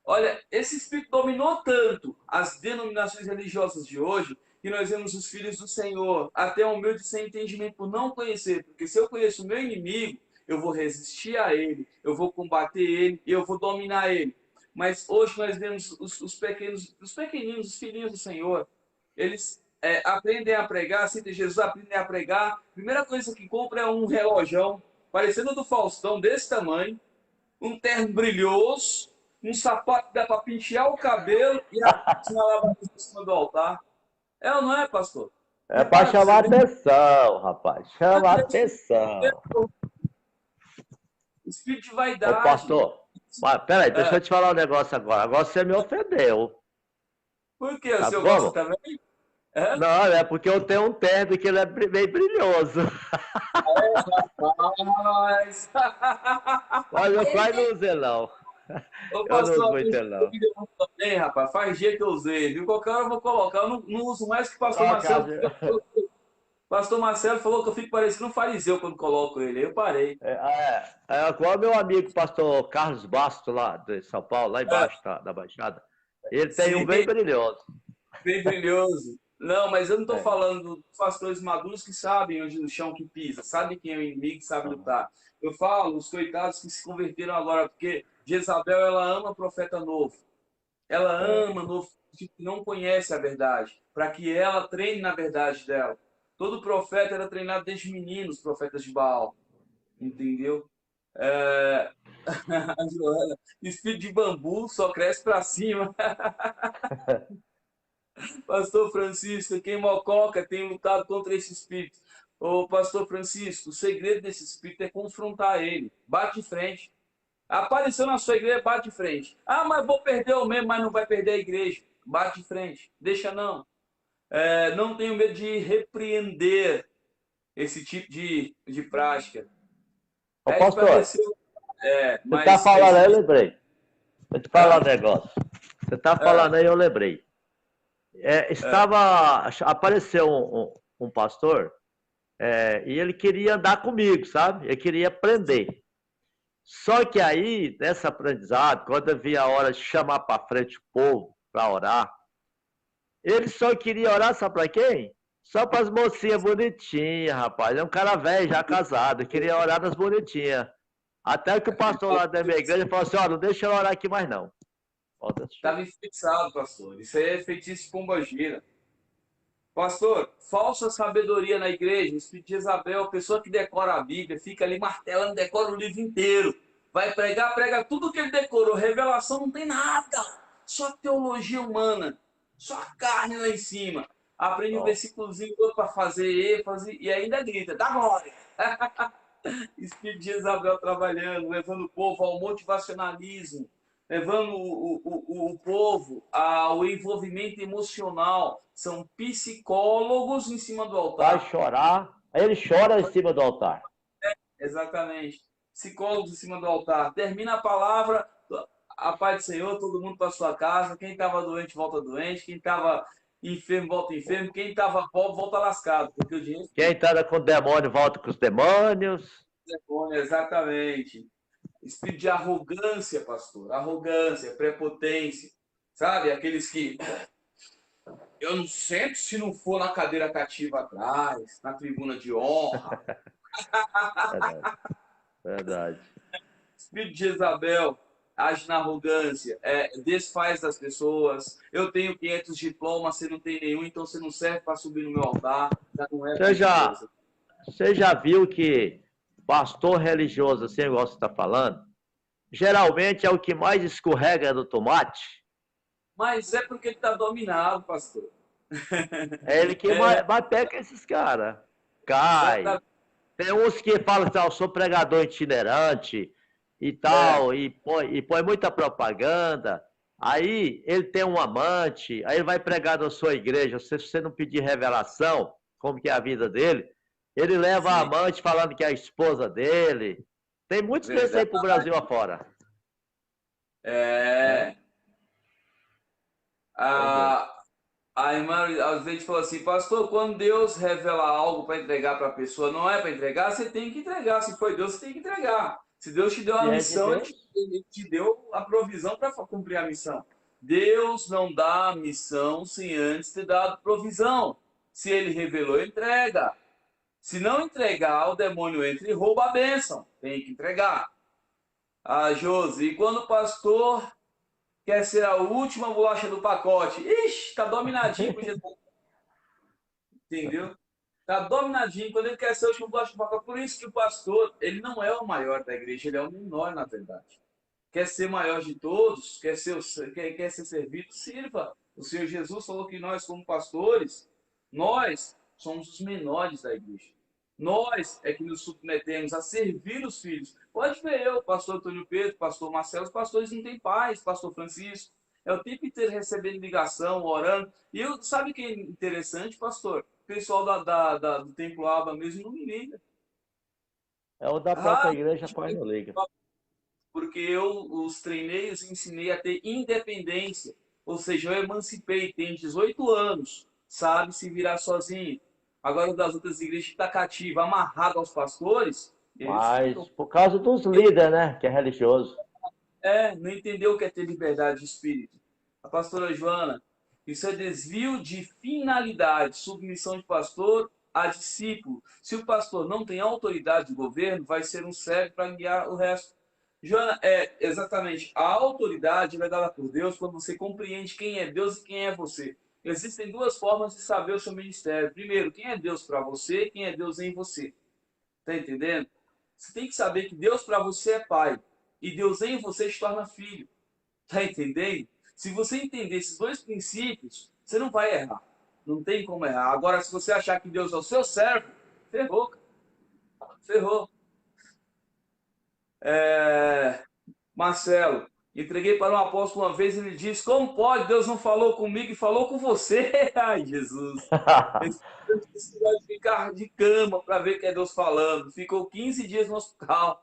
Olha, esse espírito dominou tanto as denominações religiosas de hoje que nós vemos os filhos do Senhor até o meu de sem entendimento por não conhecer. Porque se eu conheço o meu inimigo, eu vou resistir a ele, eu vou combater ele e eu vou dominar ele. Mas hoje nós vemos os pequeninos, os filhinhos do Senhor, eles aprendem a pregar, assim de Jesus, aprendem a pregar. Primeira coisa que compra é um relógio, parecendo do Faustão, desse tamanho, um terno brilhoso, um sapato que dá para pentear o cabelo e a lavada em cima do altar. É ou não é, pastor? É para Cuidado, você chamar vê. atenção, rapaz. Chama atenção. Espírito de Ô, vaidade. pastor. Mas, peraí, deixa É. eu te falar um negócio agora. Agora você me ofendeu. Por que? O Sabe senhor gosta como? também? É? Não, é porque eu tenho um terno que ele é bem brilhoso. Mas... Mas eu quase não usei, não. Ô, Eu não uso pastor, tem muito dia ele, que eu não. me devolvo também, rapaz. Faz dia que eu usei, viu? Qualquer hora eu vou colocar. Eu não uso mais que pastor Coloca, Marcelo. Pastor Marcelo falou que eu fico parecendo um fariseu quando coloco ele. Aí eu parei. É igual meu amigo pastor Carlos Basto, lá de São Paulo, lá É, embaixo da Baixada. Ele tem um sim, bem brilhoso. bem brilhoso. Não, mas eu não estou É. falando dos pastores maduros que sabem onde no chão que pisa, sabem quem é o inimigo, sabe Aham. lutar. Eu falo os coitados que se converteram agora, porque Jezabel, ela ama profeta novo. Ela É. ama novo que não conhece a verdade, para que ela treine na verdade dela. Todo profeta era treinado desde menino, os profetas de Baal, entendeu? É... A Joana, espírito de bambu só cresce para cima. Pastor Francisco, quem mococa tem lutado contra esse espírito. Ô, Pastor Francisco, o segredo desse espírito é confrontar ele. Bate de frente. Apareceu na sua igreja, bate de frente. Ah, mas vou perder o mesmo, mas não vai perder a igreja. Bate de frente. Deixa não. Não tenho medo de repreender esse tipo de prática. Ô, É, pastor, esclareceu. você tá Mas falando aí, eu existe. lembrei. Vou te falar um Ah, negócio. Você tá ah, falando aí, eu lembrei. ah, Apareceu um pastor, e ele queria andar comigo, sabe? Ele queria aprender. Só que aí, nesse aprendizado, quando eu vi a hora de chamar para frente o povo para orar, ele só queria orar, sabe para quem? Só para as mocinhas bonitinhas, rapaz. É um cara velho, já casado, ele queria orar nas bonitinhas. Até que o pastor lá da minha igreja falou assim: ó, não deixa eu orar aqui mais não. Pode assistir. estava enfeitiçado, pastor. Isso aí é feitiço pombagira. Pastor, falsa sabedoria na igreja, espírito de Isabel, pessoa que decora a Bíblia, fica ali martelando, decora o livro inteiro. Vai pregar, prega tudo que ele decorou. Revelação não tem nada. Só teologia humana. Só carne lá em cima. Aprende um Ó, versículozinho para fazer ênfase e ainda grita, dá glória. Espírito de Isabel trabalhando, levando o povo ao motivacionalismo, levando o povo ao envolvimento emocional. São psicólogos em cima do vai altar. chorar. Aí ele chora em cima do altar. Exatamente. Psicólogos em cima do altar. Termina a palavra, a paz do Senhor, todo mundo para sua casa. Quem estava doente, volta doente. Quem estava enfermo, volta enfermo. Quem estava pobre, volta lascado, porque o dinheiro Quem fica. está com o demônio volta com os demônios. Exatamente. Espírito de arrogância, pastor. Arrogância, prepotência. Sabe? Aqueles que eu não sento se não for na cadeira cativa atrás, na tribuna de honra. Verdade, verdade. Espírito de Jezabel age na arrogância, desfaz das pessoas. Eu tenho 500 diplomas, você não tem nenhum, então você não serve para subir no meu altar. Já não é Você mais já, Deus. você já viu que pastor religioso, assim, igual você está falando, geralmente é o que mais escorrega no tomate? Mas é porque ele está dominado, pastor. É ele que É, mais pega esses caras. Cai. exatamente. Tem uns que falam que eu sou pregador itinerante e É, tal, e põe muita propaganda. Aí ele tem um amante, aí ele vai pregar na sua igreja. Se você não pedir revelação, como que é a vida dele, ele leva a sim, amante falando que é a esposa dele. Tem muitos desses aí verdade. pro Brasil afora. Né? É, Pois é. a, a irmã às vezes falou assim, pastor, quando Deus revela algo para entregar para a pessoa, não é para entregar, você tem que entregar. Se foi Deus, você tem que entregar. Se Deus te deu Se a é de missão, Deus, ele te deu a provisão para cumprir a missão. Deus não dá a missão sem antes ter dado provisão. Se ele revelou, entrega. Se não entregar, o demônio entra e rouba a bênção. Tem que entregar. Ah, Josi, e quando o pastor quer ser a última bolacha do pacote, ixi, tá dominadinho com Jesus. Entendeu? Tá dominadinho. Quando ele quer ser o último bolacha do pacote. Por isso que o pastor, ele não é o maior da igreja, ele é o menor, na verdade. Quer ser maior de todos, quer ser servido, sirva. O Senhor Jesus falou que nós, como pastores, nós somos os menores da igreja. Nós é que nos submetemos a servir os filhos. Pode ver eu, pastor Antônio Pedro, pastor Marcelo, os pastores não têm paz, pastor Francisco. É o tempo inteiro recebendo ligação, orando. E eu, sabe o que é interessante, pastor? O pessoal do Templo Aba mesmo não me liga. é o da própria Ah, igreja, pai não liga. porque eu os treinei, os ensinei a ter independência. Ou seja, eu emancipei, tem 18 anos, sabe se virar sozinho. Agora, o das outras igrejas que está cativo, amarrado aos pastores, eles Mas ficam. por causa dos líderes, né? Que é religioso. Não entendeu o que é ter liberdade de espírito. A pastora Joana, isso é desvio de finalidade, submissão de pastor a discípulo. Se o pastor não tem autoridade de governo, vai ser um cego para guiar o resto. Joana, exatamente, a autoridade é dada por Deus quando você compreende quem é Deus e quem é você. Existem duas formas de saber o seu ministério. Primeiro, quem é Deus para você e quem é Deus em você. Tá entendendo? Você tem que saber que Deus para você é pai e Deus em você te torna filho. Tá entendendo? Se você entender esses dois princípios, você não vai errar. Não tem como errar. Agora, se você achar que Deus é o seu servo, ferrou, cara. Ferrou. Marcelo, entreguei para um apóstolo uma vez e ele disse: como pode? Deus não falou comigo e falou com você. Ai, Jesus. Esse vai ficar de cama para ver que é Deus falando. Ficou 15 dias no hospital.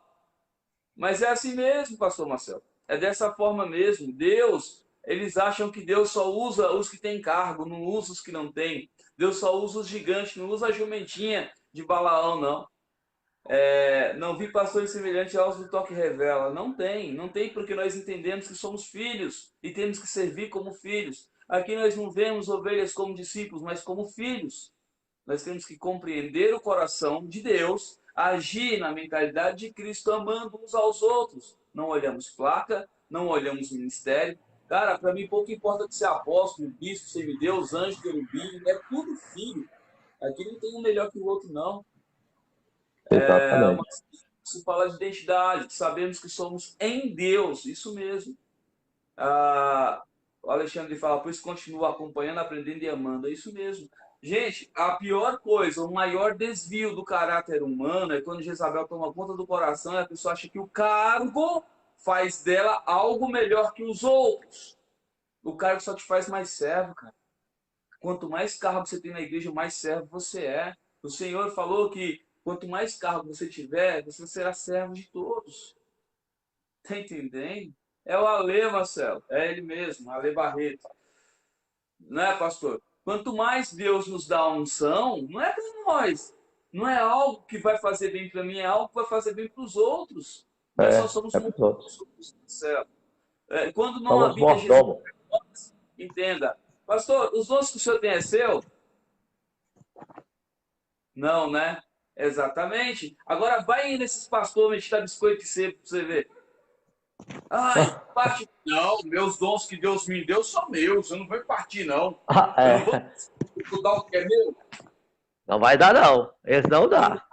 Mas é assim mesmo, pastor Marcelo. É dessa forma mesmo. Deus, eles acham que Deus só usa os que têm cargo, não usa os que não têm. Deus só usa os gigantes, não usa a jumentinha de Balaão, não. Não vi pastores semelhantes aos do Toque Revela. Não tem, não tem, porque nós entendemos que somos filhos e temos que servir como filhos. Aqui nós não vemos ovelhas como discípulos, mas como filhos. Nós temos que compreender o coração de Deus, agir na mentalidade de Cristo, amando uns aos outros. Não olhamos placa, não olhamos ministério. Cara, para mim pouco importa de ser apóstolo, bispo, semideus, anjo, querubim, é tudo filho. Aqui não tem um melhor que o outro, não. Exatamente. Mas se fala de identidade, que sabemos que somos em Deus, isso mesmo. O Alexandre fala, pois continua acompanhando, aprendendo e amando. É isso mesmo. Gente, a pior coisa, o maior desvio do caráter humano é quando Jezabel toma conta do coração e a pessoa acha que o cargo faz dela algo melhor que os outros. O cargo só te faz mais servo, cara. Quanto mais cargo você tem na igreja, mais servo você é. O Senhor falou que quanto mais cargo você tiver, você será servo de todos. Tá entendendo? É o Ale, Marcelo. É ele mesmo, Ale Barreto. Não é, pastor? Quanto mais Deus nos dá a unção, não é para nós. Não é algo que vai fazer bem para mim, é algo que vai fazer bem para os outros. Nós só somos É para os outros. quando não Somos habita Jesus, mordomos. entenda. Pastor, os dons que o senhor tem é seu? Não, né? Exatamente. Agora vai nesses pastores meditar biscoito e cedo para você ver. Ai, parte. Não, meus dons que Deus me deu são meus. Eu não vou partir, não. Eu não vou estudar o que é meu. Não vai dar, não. Esse não dá.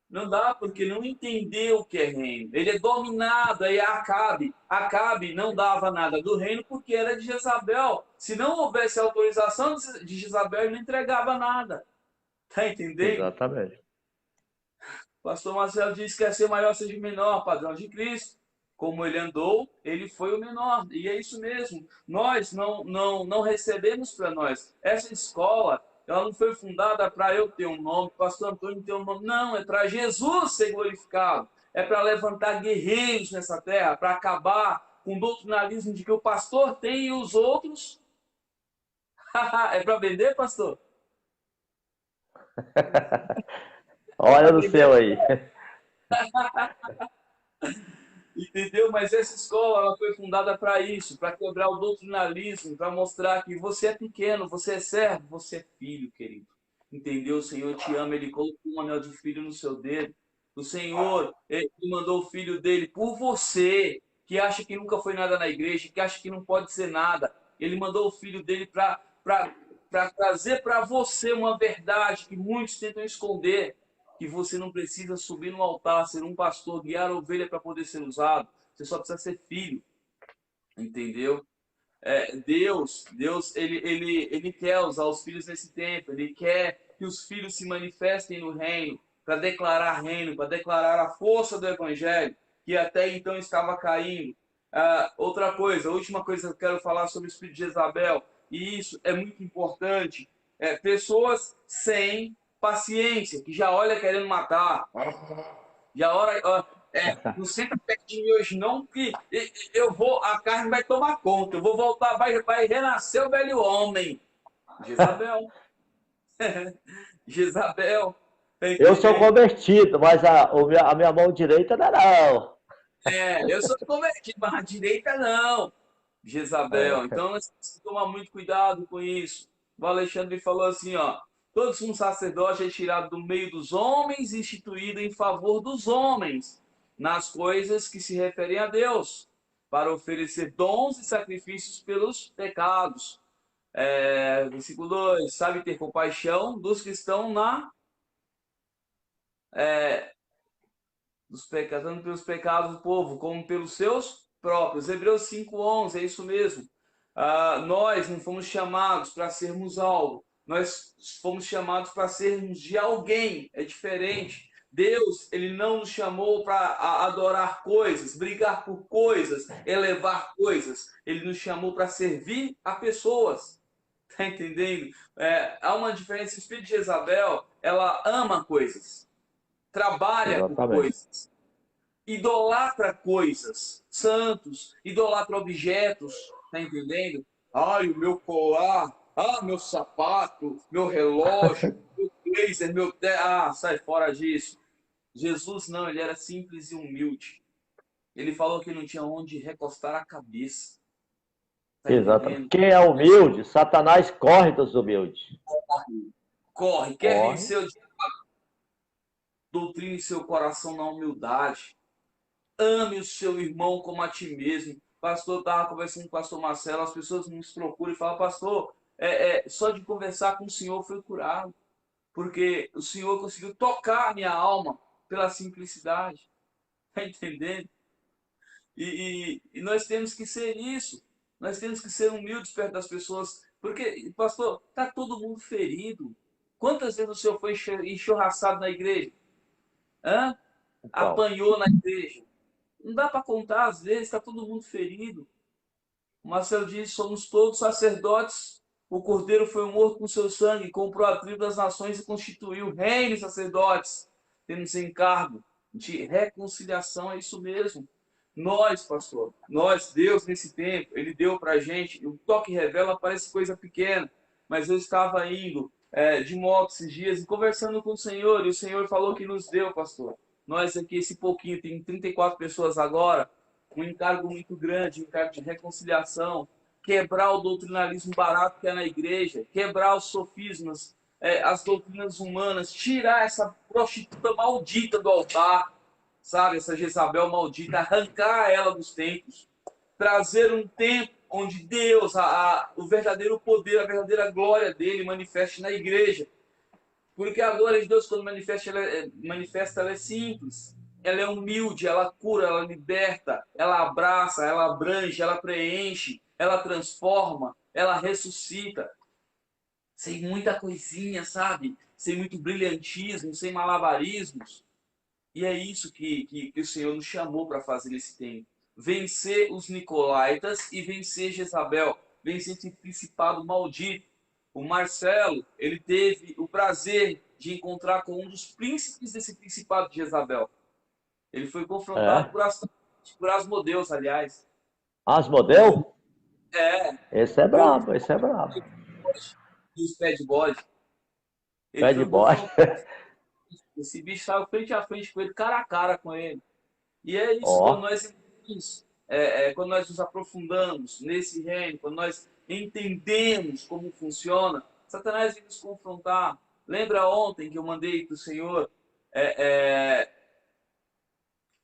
Não dá, porque não entendeu o que é reino. Ele é dominado, aí Acabe. Acabe não dava nada do reino porque era de Jezabel. Se não houvesse autorização de Jezabel, ele não entregava nada. Tá entendendo? Exatamente. O pastor Marcelo disse que quer ser maior, seja menor, padrão de Cristo. Como ele andou, ele foi o menor. E é isso mesmo. Nós não recebemos para nós. Essa escola, ela não foi fundada para eu ter um nome, pastor Antônio ter um nome. Não, é para Jesus ser glorificado. É para levantar guerreiros nessa terra, para acabar com o doutrinalismo de que o pastor tem e os outros. É para vender, pastor? Olha no céu aí. Entendeu? Mas essa escola ela foi fundada para isso, para quebrar o doutrinalismo, para mostrar que você é pequeno, você é servo, você é filho, querido. Entendeu? O Senhor te ama, Ele colocou um anel de filho no seu dedo. O Senhor, Ele mandou o filho dele por você, que acha que nunca foi nada na igreja, que acha que não pode ser nada. Ele mandou o filho dele para trazer para você uma verdade que muitos tentam esconder, que você não precisa subir no altar, ser um pastor, guiar a ovelha para poder ser usado. Você só precisa ser filho. Entendeu? Deus, ele quer usar os filhos nesse tempo. Ele quer que os filhos se manifestem no reino, para reino, para declarar a força do evangelho, que até então estava caindo. Outra coisa, a última coisa que eu quero falar sobre o espírito de Jezabel, e isso é muito importante, pessoas sem paciência, que já olha querendo matar, já olha, não senta perto de mim hoje não, que a carne vai tomar conta, eu vou voltar, vai renascer o velho homem. Jezabel. Jezabel, tá Eu sou entendendo? convertido, mas a minha mão direita não é não. Eu sou convertido, mas a direita não. Jezabel. É, Então nós temos que tomar muito cuidado com isso. O Alexandre falou assim, ó, todos um sacerdote é tirado do meio dos homens e instituído em favor dos homens, nas coisas que se referem a Deus, para oferecer dons e sacrifícios pelos pecados. Versículo 2, sabe ter compaixão dos que estão dos pecados, tanto pelos pecados do povo, como pelos seus próprios. Hebreus 5:11, é isso mesmo. Nós não fomos chamados para sermos algo, nós fomos chamados para sermos de alguém, é diferente. Deus, ele não nos chamou para adorar coisas, brigar por coisas, elevar coisas. Ele nos chamou para servir a pessoas. Tá entendendo? Há uma diferença. O espírito de Jezabel, ela ama coisas, trabalha com exatamente. coisas, idolatra coisas, santos, idolatra objetos, tá entendendo? Ai, o meu colar, meu sapato, meu relógio, meu blazer, sai fora disso. Jesus não, ele era simples e humilde. Ele falou que não tinha onde recostar a cabeça, tá Exatamente. entendendo? Quem é humilde, Satanás corre dos humildes. Corre, quer Corre. vencer o doutrina em seu coração na humildade. Ame o seu irmão como a ti mesmo. Pastor, estava conversando com o pastor Marcelo, as pessoas nos procuram e falam, pastor, só de conversar com o senhor foi curado, porque o senhor conseguiu tocar a minha alma pela simplicidade. Está entendendo? E nós temos que ser isso. Nós temos que ser humildes perto das pessoas. Porque, pastor, está todo mundo ferido. Quantas vezes o senhor foi enxurraçado na igreja? Hã? Então, Apanhou na igreja? Não dá para contar, às vezes está todo mundo ferido. O Marcelo diz: somos todos sacerdotes. O Cordeiro foi morto com seu sangue, comprou a tribo das nações e constituiu reino e sacerdotes, tendo esse encargo de reconciliação. É isso mesmo. Nós, pastor, nós, Deus, nesse tempo, Ele deu para a gente. O toque revela parece coisa pequena, mas eu estava indo de moto esses dias e conversando com o Senhor, e o Senhor falou que nos deu, pastor. Nós aqui, esse pouquinho, tem 34 pessoas agora, um encargo muito grande, um encargo de reconciliação, quebrar o doutrinalismo barato que é na igreja, quebrar os sofismas, as doutrinas humanas, tirar essa prostituta maldita do altar, sabe, essa Jezabel maldita, arrancar ela dos templos, trazer um tempo onde Deus, o verdadeiro poder, a verdadeira glória dele manifeste na igreja. Porque a glória de Deus, quando manifesta, ela é simples. Ela é humilde, ela cura, ela liberta, ela abraça, ela abrange, ela preenche, ela transforma, ela ressuscita. Sem muita coisinha, sabe? Sem muito brilhantismo, sem malabarismos. E é isso que o Senhor nos chamou para fazer nesse tempo. Vencer os Nicolaítas e vencer Jezabel. Vencer esse principado maldito. O Marcelo, ele teve o prazer de encontrar com um dos príncipes desse principado de Jezabel. Ele foi confrontado é. por Asmodeus, aliás. Asmodeu? É, Esse é o brabo, esse é brabo. dos pé de bode. Ele Pé de foi bode. confrontado. Esse bicho saiu frente a frente com ele, cara a cara com ele. E é isso, quando Ó, nós quando nós nos aprofundamos nesse reino, quando nós entendemos como funciona, Satanás vem nos confrontar. Lembra ontem que eu mandei para o Senhor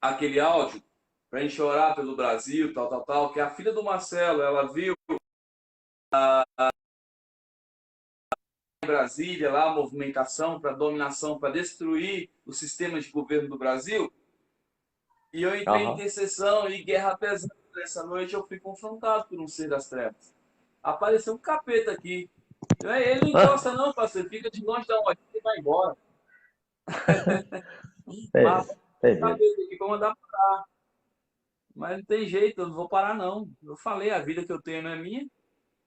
aquele áudio para a gente orar pelo Brasil, tal, que a filha do Marcelo, ela viu em Brasília lá a movimentação para dominação, para destruir o sistema de governo do Brasil. E eu entrei em aham. intercessão e guerra pesada. Nessa noite eu fui confrontado por um ser das trevas. Apareceu um capeta aqui. Ele não encosta não, parceiro. Fica de longe da onde e vai embora. Entendi, Mas entendi. capeta aqui para mandar parar. Mas não tem jeito, eu não vou parar não. Eu falei, a vida que eu tenho não é minha.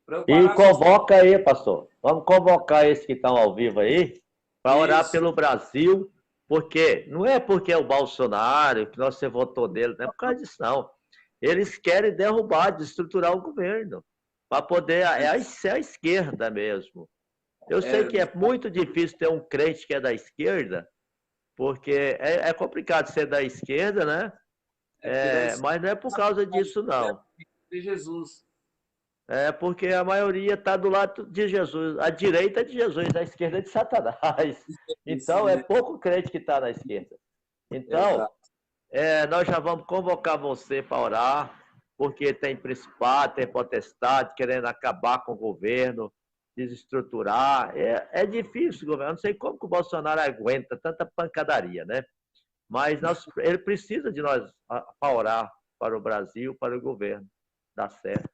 Para eu E parar, vocês têm convoca aí, pastor. Vamos convocar esses que estão ao vivo aí para orar isso. pelo Brasil, porque não é porque é o Bolsonaro que você votou nele, não é por causa disso, não. Eles querem derrubar, destruturar o governo, para poder. É a esquerda mesmo. Eu sei que é muito difícil ter um crente que é da esquerda, porque é complicado ser da esquerda, né? Mas não é por causa disso, não. De Jesus. É porque a maioria está do lado de Jesus. A direita é de Jesus, a esquerda é de Satanás. Isso Então, é mesmo. pouco crente que está na esquerda. Então, Exato. nós já vamos convocar você para orar, porque tem principado, tem potestade, querendo acabar com o governo, desestruturar. É difícil, governo. Eu não sei como que o Bolsonaro aguenta tanta pancadaria, né? Mas ele precisa de nós para orar para o Brasil, para o governo. Dá certo.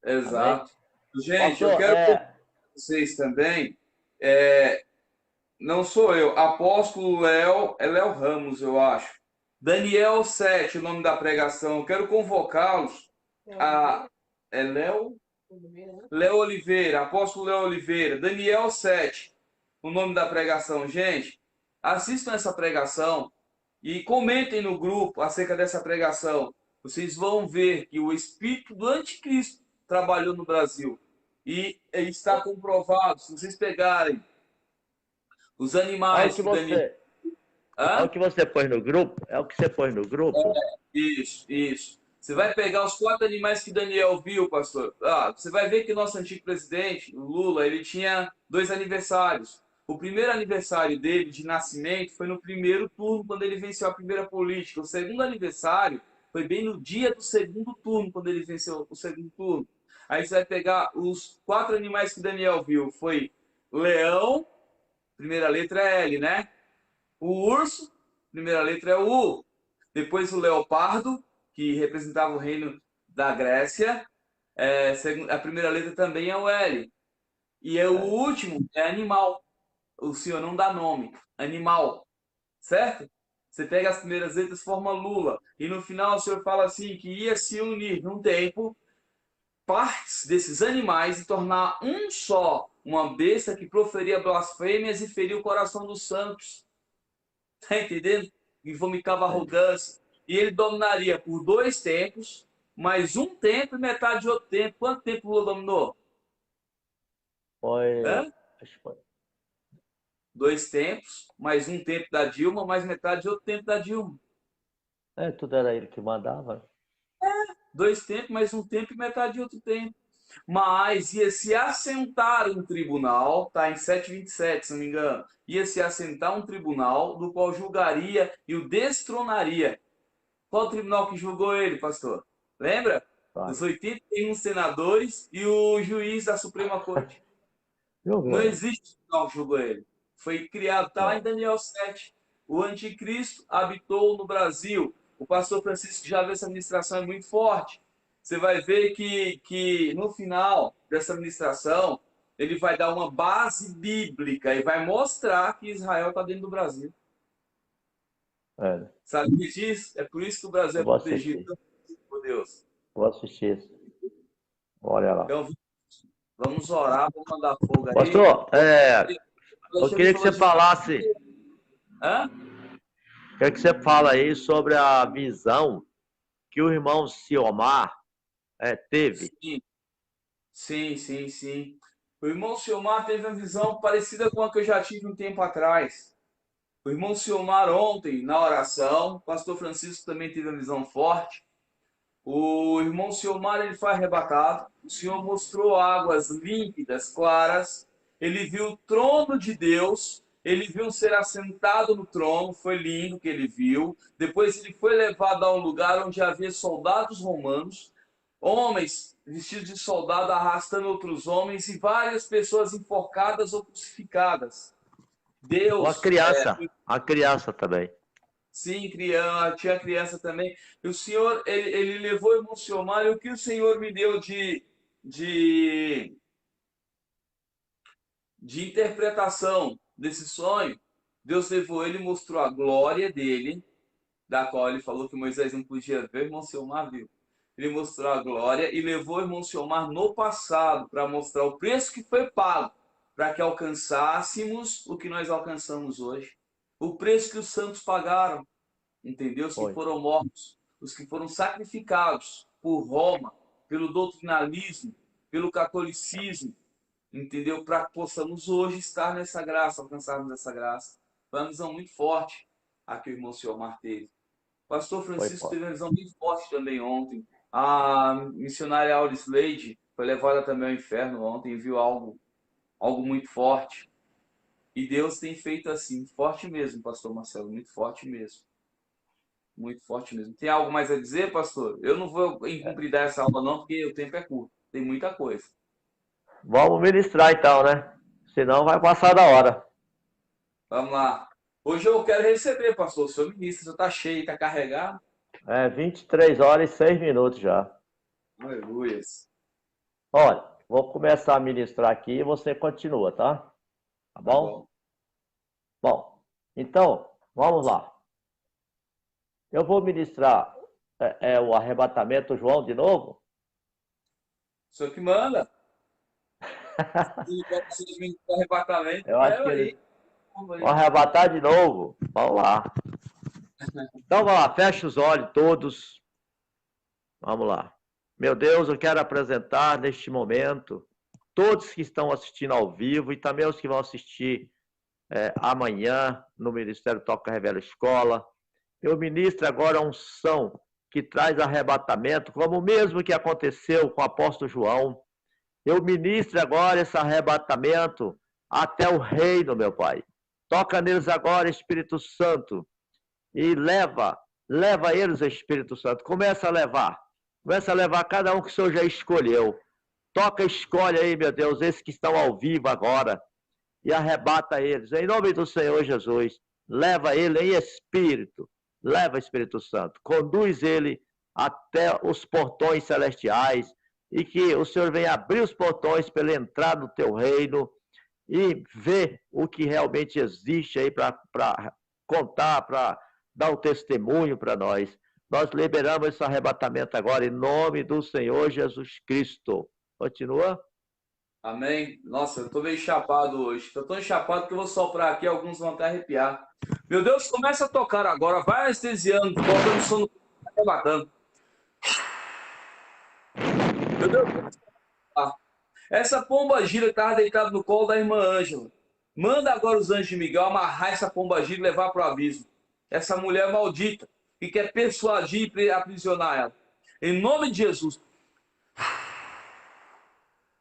Amém? Exato. Gente, eu Pastor, quero convidar vocês também. É, não sou eu, Apóstolo Léo, é Léo Ramos, eu acho. Daniel 7, o nome da pregação. Eu quero convocá-los a. É Léo? Léo Oliveira, Apóstolo Léo Oliveira. Daniel 7, o nome da pregação. Gente, assistam essa pregação e comentem no grupo acerca dessa pregação. Vocês vão ver que o espírito do anticristo trabalhou no Brasil. E está comprovado, se vocês pegarem os é o animais que que Daniel. você, é o Hã? que você pôs no grupo? É o que você pôs no grupo? Isso, isso. Você vai pegar os 4 animais que Daniel viu, pastor. Você vai ver que nosso antigo presidente, o Lula, ele tinha 2 aniversários. O primeiro aniversário dele de nascimento foi no primeiro turno, quando ele venceu a primeira política. O segundo aniversário foi bem no dia do segundo turno, quando ele venceu o segundo turno. Aí você vai pegar os 4 animais que Daniel viu. Foi leão, primeira letra é L, né? O urso, primeira letra é o U. Depois o leopardo, que representava o reino da Grécia. A primeira letra também é o L. E o último é animal. O senhor não dá nome. Animal. Certo? Você pega as primeiras letras, forma Lula. E no final o senhor fala assim, que ia se unir num tempo partes desses animais e tornar um só, uma besta que proferia blasfêmias e feria o coração dos santos. Tá entendendo? E vomitava arrogância. E ele dominaria por 2 tempos, mais um tempo e metade de outro tempo. Quanto tempo o Lula dominou? Foi, Hã? acho que foi. 2 tempos, mais um tempo da Dilma, mais metade de outro tempo da Dilma. Tudo era ele que mandava. 2 tempos, mais um tempo e metade de outro tempo. Mas ia se assentar um tribunal, tá em 7:27, se não me engano, ia se assentar um tribunal do qual julgaria e o destronaria. Qual tribunal que julgou ele, pastor? Lembra? Claro. Os 81 senadores e o juiz da Suprema Corte. Não Jogou. existe tribunal que julgou ele. Foi criado, está lá em Daniel 7. O anticristo habitou no Brasil. O pastor Francisco já viu essa ministração, é muito forte. Você vai ver que no final dessa ministração, ele vai dar uma base bíblica e vai mostrar que Israel está dentro do Brasil. Sabe disso? É por isso que o Brasil Eu é vou protegido assistir. por Deus. Vou assistir isso. Olha lá. Então, vamos orar, vamos mandar fogo aí. Pastor, eu queria que você falasse. Hã? Queria que você fala aí sobre a visão que o irmão Ciomar teve. Sim. O irmão Ciomar teve uma visão parecida com a que eu já tive um tempo atrás. O irmão Ciomar ontem, na oração, o pastor Francisco também teve uma visão forte. O irmão Ciomar, ele foi arrebatado. O Senhor mostrou águas límpidas, claras. Ele viu o trono de Deus. Ele viu um ser assentado no trono. Foi lindo o que ele viu. Depois ele foi levado a um lugar onde havia soldados romanos. Homens vestidos de soldado arrastando outros homens e várias pessoas enforcadas ou crucificadas. Deus... A criança também. Sim, criança, tinha criança também. E o Senhor, ele levou o irmão Ciomar, e o que o Senhor me deu de interpretação desse sonho, Deus levou ele e mostrou a glória dele, da qual ele falou que Moisés não podia ver, o irmão Ciomar viu. Ele mostrou a glória e levou o irmão Ciomar no passado, para mostrar o preço que foi pago, para que alcançássemos o que nós alcançamos hoje. O preço que os santos pagaram. Entendeu? Os que foram mortos, os que foram sacrificados por Roma, pelo doutrinalismo, pelo catolicismo, entendeu? Para que possamos hoje estar nessa graça, alcançarmos essa graça. Foi uma visão muito forte a que o irmão Ciomar teve. O pastor Francisco teve uma visão muito forte também ontem. A missionária Auris Leide foi levada também ao inferno ontem e viu algo muito forte. E Deus tem feito assim, forte mesmo, pastor Marcelo, muito forte mesmo. Muito forte mesmo. Tem algo mais a dizer, pastor? Eu não vou incumpridar essa aula não, porque o tempo é curto. Tem muita coisa. Vamos ministrar então, né? Senão vai passar da hora. Vamos lá. Hoje eu quero receber, pastor. O senhor ministro, já está cheio, está carregado. 23 horas e 6 minutos já. Aleluia. Olha, vou começar a ministrar aqui e você continua, tá? Tá bom? Bom, então, vamos lá. Eu vou ministrar o arrebatamento, João, de novo? O senhor que manda. O arrebatamento. Eu acho que ele... Vou arrebatar de novo. Vamos lá. Então, vamos lá. Fecha os olhos todos. Vamos lá. Meu Deus, eu quero apresentar neste momento todos que estão assistindo ao vivo e também os que vão assistir amanhã no Ministério Toca Revela Escola. Eu ministro agora a unção que traz arrebatamento, como o mesmo que aconteceu com o apóstolo João. Eu ministro agora esse arrebatamento até o reino, meu Pai. Toca neles agora, Espírito Santo, e leva eles, Espírito Santo. Começa a levar cada um que o Senhor já escolheu. Toca, escolhe aí, meu Deus, esses que estão ao vivo agora, e arrebata eles. Em nome do Senhor Jesus, leva ele em espírito. Leva, Espírito Santo, conduz ele até os portões celestiais e que o Senhor venha abrir os portões para ele entrar no teu reino e ver o que realmente existe aí para contar, para dar um testemunho para nós. Nós liberamos esse arrebatamento agora em nome do Senhor Jesus Cristo. Continua. Amém. Nossa, eu estou meio chapado hoje. Estou tão chapado que eu vou soprar aqui, alguns vão até arrepiar. Meu Deus, começa a tocar agora. Vai anestesiando, botando sono, arrebatando. Meu Deus, essa pomba gira que estava deitada no colo da irmã Ângela. Manda agora os anjos de Miguel amarrar essa pomba gira e levar para o abismo. Essa mulher maldita que quer persuadir e aprisionar ela. Em nome de Jesus.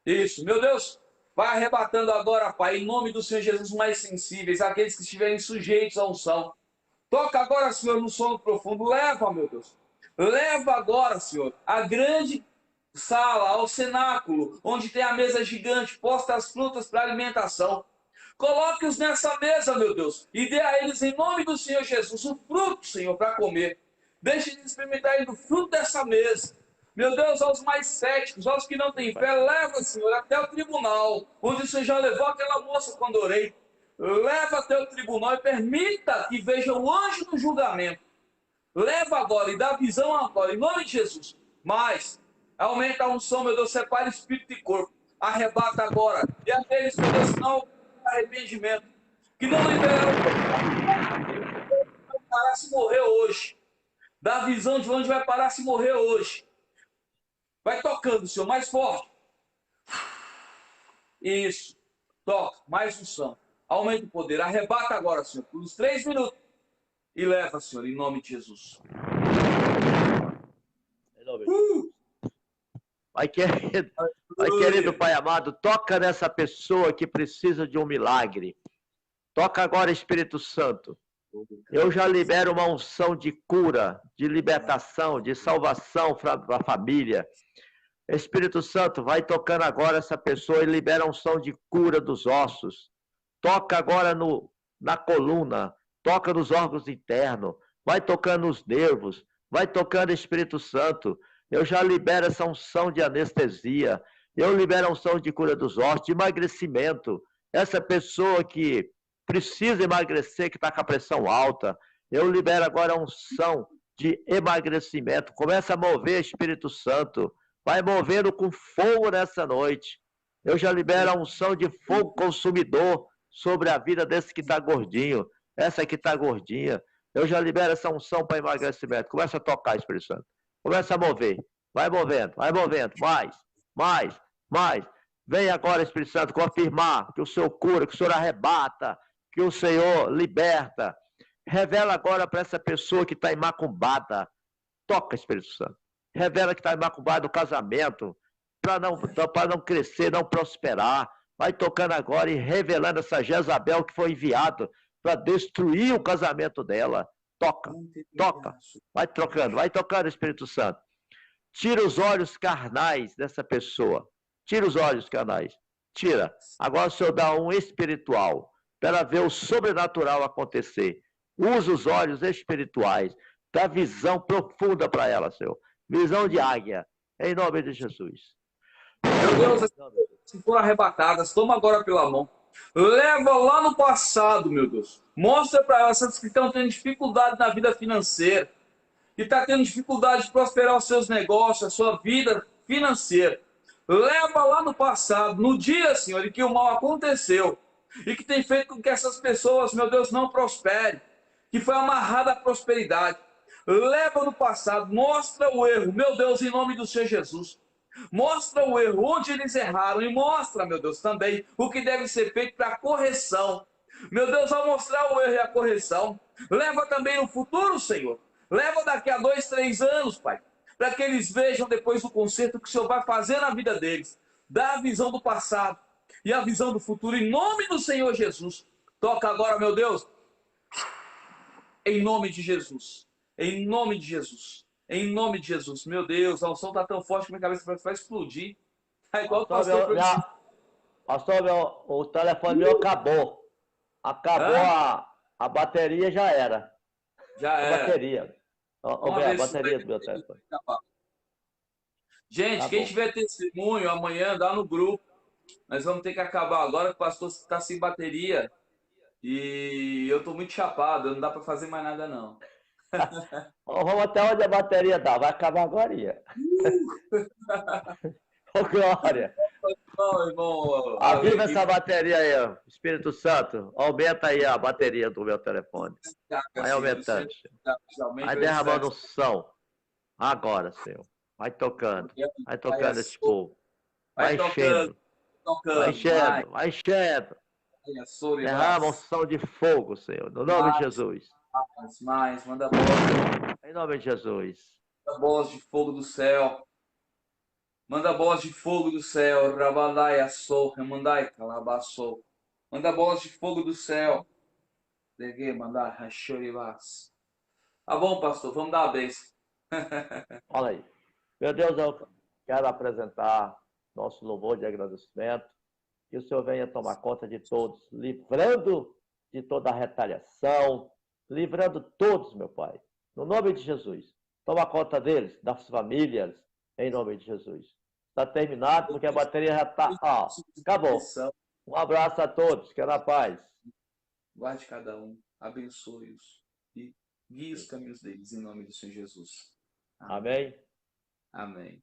Isso, meu Deus, vai arrebatando agora, Pai, em nome do Senhor Jesus, mais sensíveis, aqueles que estiverem sujeitos à unção. Toca agora, Senhor, no sono profundo. Leva, meu Deus. Leva agora, Senhor, a grande sala, ao cenáculo, onde tem a mesa gigante, posta as frutas para alimentação. Coloque-os nessa mesa, meu Deus, e dê a eles, em nome do Senhor Jesus, o fruto, Senhor, para comer. Deixe eles experimentarem do fruto dessa mesa. Meu Deus, aos mais céticos, aos que não têm fé, leva, Senhor, até o tribunal, onde o Senhor já levou aquela moça quando orei. Leva até o tribunal e permita que veja o anjo do julgamento. Leva agora e dá visão agora, em nome de Jesus. Mas, aumenta a unção, meu Deus, separa espírito e corpo. Arrebata agora. E aqueles, meu Deus, que não arrependimento, que não liberam, vai parar se morrer hoje. Dá visão de onde vai parar se morrer hoje. Vai tocando, Senhor, mais forte. Isso. Toca, mais unção. Aumenta o poder. Arrebata agora, Senhor, por uns 3 minutos. E leva, Senhor, em nome de Jesus. Vai, querido Pai amado, toca nessa pessoa que precisa de um milagre. Toca agora, Espírito Santo. Eu já libero uma unção de cura, de libertação, de salvação para a família. Espírito Santo, vai tocando agora essa pessoa e libera a unção de cura dos ossos. Toca agora na coluna, toca nos órgãos internos, vai tocando nos nervos, vai tocando Espírito Santo. Eu já libero essa unção de anestesia, eu libero a unção de cura dos ossos, de emagrecimento. Essa pessoa que precisa emagrecer, que está com a pressão alta, eu libero agora a unção de emagrecimento. Começa a mover, Espírito Santo. Vai movendo com fogo nessa noite. Eu já libero a unção de fogo consumidor sobre a vida desse que está gordinho, essa que está gordinha. Eu já libero essa unção para emagrecimento. Começa a tocar, Espírito Santo. Começa a mover. Vai movendo, vai movendo. Mais, mais, mais. Vem agora, Espírito Santo, confirmar que o Senhor cura, que o Senhor arrebata, que o Senhor liberta. Revela agora para essa pessoa que está imacumbada. Toca, Espírito Santo. Revela que está imacumbado no casamento, para não crescer, não prosperar. Vai tocando agora e revelando essa Jezabel que foi enviado para destruir o casamento dela. Toca, toca. Vai tocando, Espírito Santo. Tira os olhos carnais dessa pessoa. Tira os olhos carnais. Tira. Agora o Senhor dá um espiritual para ela ver o sobrenatural acontecer. Usa os olhos espirituais. Dá visão profunda para ela, Senhor. Visão de águia. Em nome de Jesus. Meu Deus, se foram arrebatadas, toma agora pela mão. Leva lá no passado, meu Deus. Mostra para elas que estão tendo dificuldade na vida financeira, que está tendo dificuldade de prosperar os seus negócios, a sua vida financeira. Leva lá no passado, no dia, Senhor, em que o mal aconteceu e que tem feito com que essas pessoas, meu Deus, não prosperem, que foi amarrada à prosperidade. Leva no passado, mostra o erro, meu Deus, em nome do Senhor Jesus. Mostra o erro, onde eles erraram, e mostra, meu Deus, também o que deve ser feito para a correção. Meu Deus, ao mostrar o erro e a correção, leva também no futuro, Senhor. Leva daqui a 2, 3 anos, Pai, para que eles vejam depois do conserto que o Senhor vai fazer na vida deles. Dá a visão do passado e a visão do futuro, em nome do Senhor Jesus. Toca agora, meu Deus, em nome de Jesus. Em nome de Jesus. Em nome de Jesus. Meu Deus, a unção está tão forte que minha cabeça vai explodir. É igual o pastor que eu disse. Pastor, o telefone meu acabou. Acabou a bateria, já era. Já a era. Bateria. A bateria do meu telefone. Gente, quem tiver testemunho, amanhã dá no grupo. Nós vamos ter que acabar agora, que o pastor está sem bateria. E eu estou muito chapado, não dá para fazer mais nada, não. Vamos até onde a bateria dá. Vai acabar agora. Ô, Glória. Irmão, aviva essa bateria aí, ó. Espírito Santo. Aumenta aí a bateria do meu telefone. Vai aumentando. Vai derramando o som. Agora, Senhor. Vai tocando. Vai tocando esse povo. Vai enchendo. Vai enchendo. Vai enchendo. Derrama um som de fogo, Senhor. No nome de Jesus. Mais, manda bola. Em nome de Jesus. Manda bolas de fogo do céu. Manda bolas de fogo do céu. Rabandai assou, remandai calabaçou. Manda bolas de fogo do céu. Degue mandar rachorivas. Tá bom, pastor, vamos dar a bênção. Olha aí. Meu Deus, eu quero apresentar nosso louvor de agradecimento. Que o Senhor venha tomar conta de todos, livrando de toda a retaliação, livrando todos, meu Pai. No nome de Jesus. Toma conta deles, das famílias, em nome de Jesus. Está terminado, porque a bateria já está... acabou. Um abraço a todos, que é na paz. Guarde cada um, abençoe-os e guie os caminhos deles, em nome do Senhor Jesus. Amém. Amém.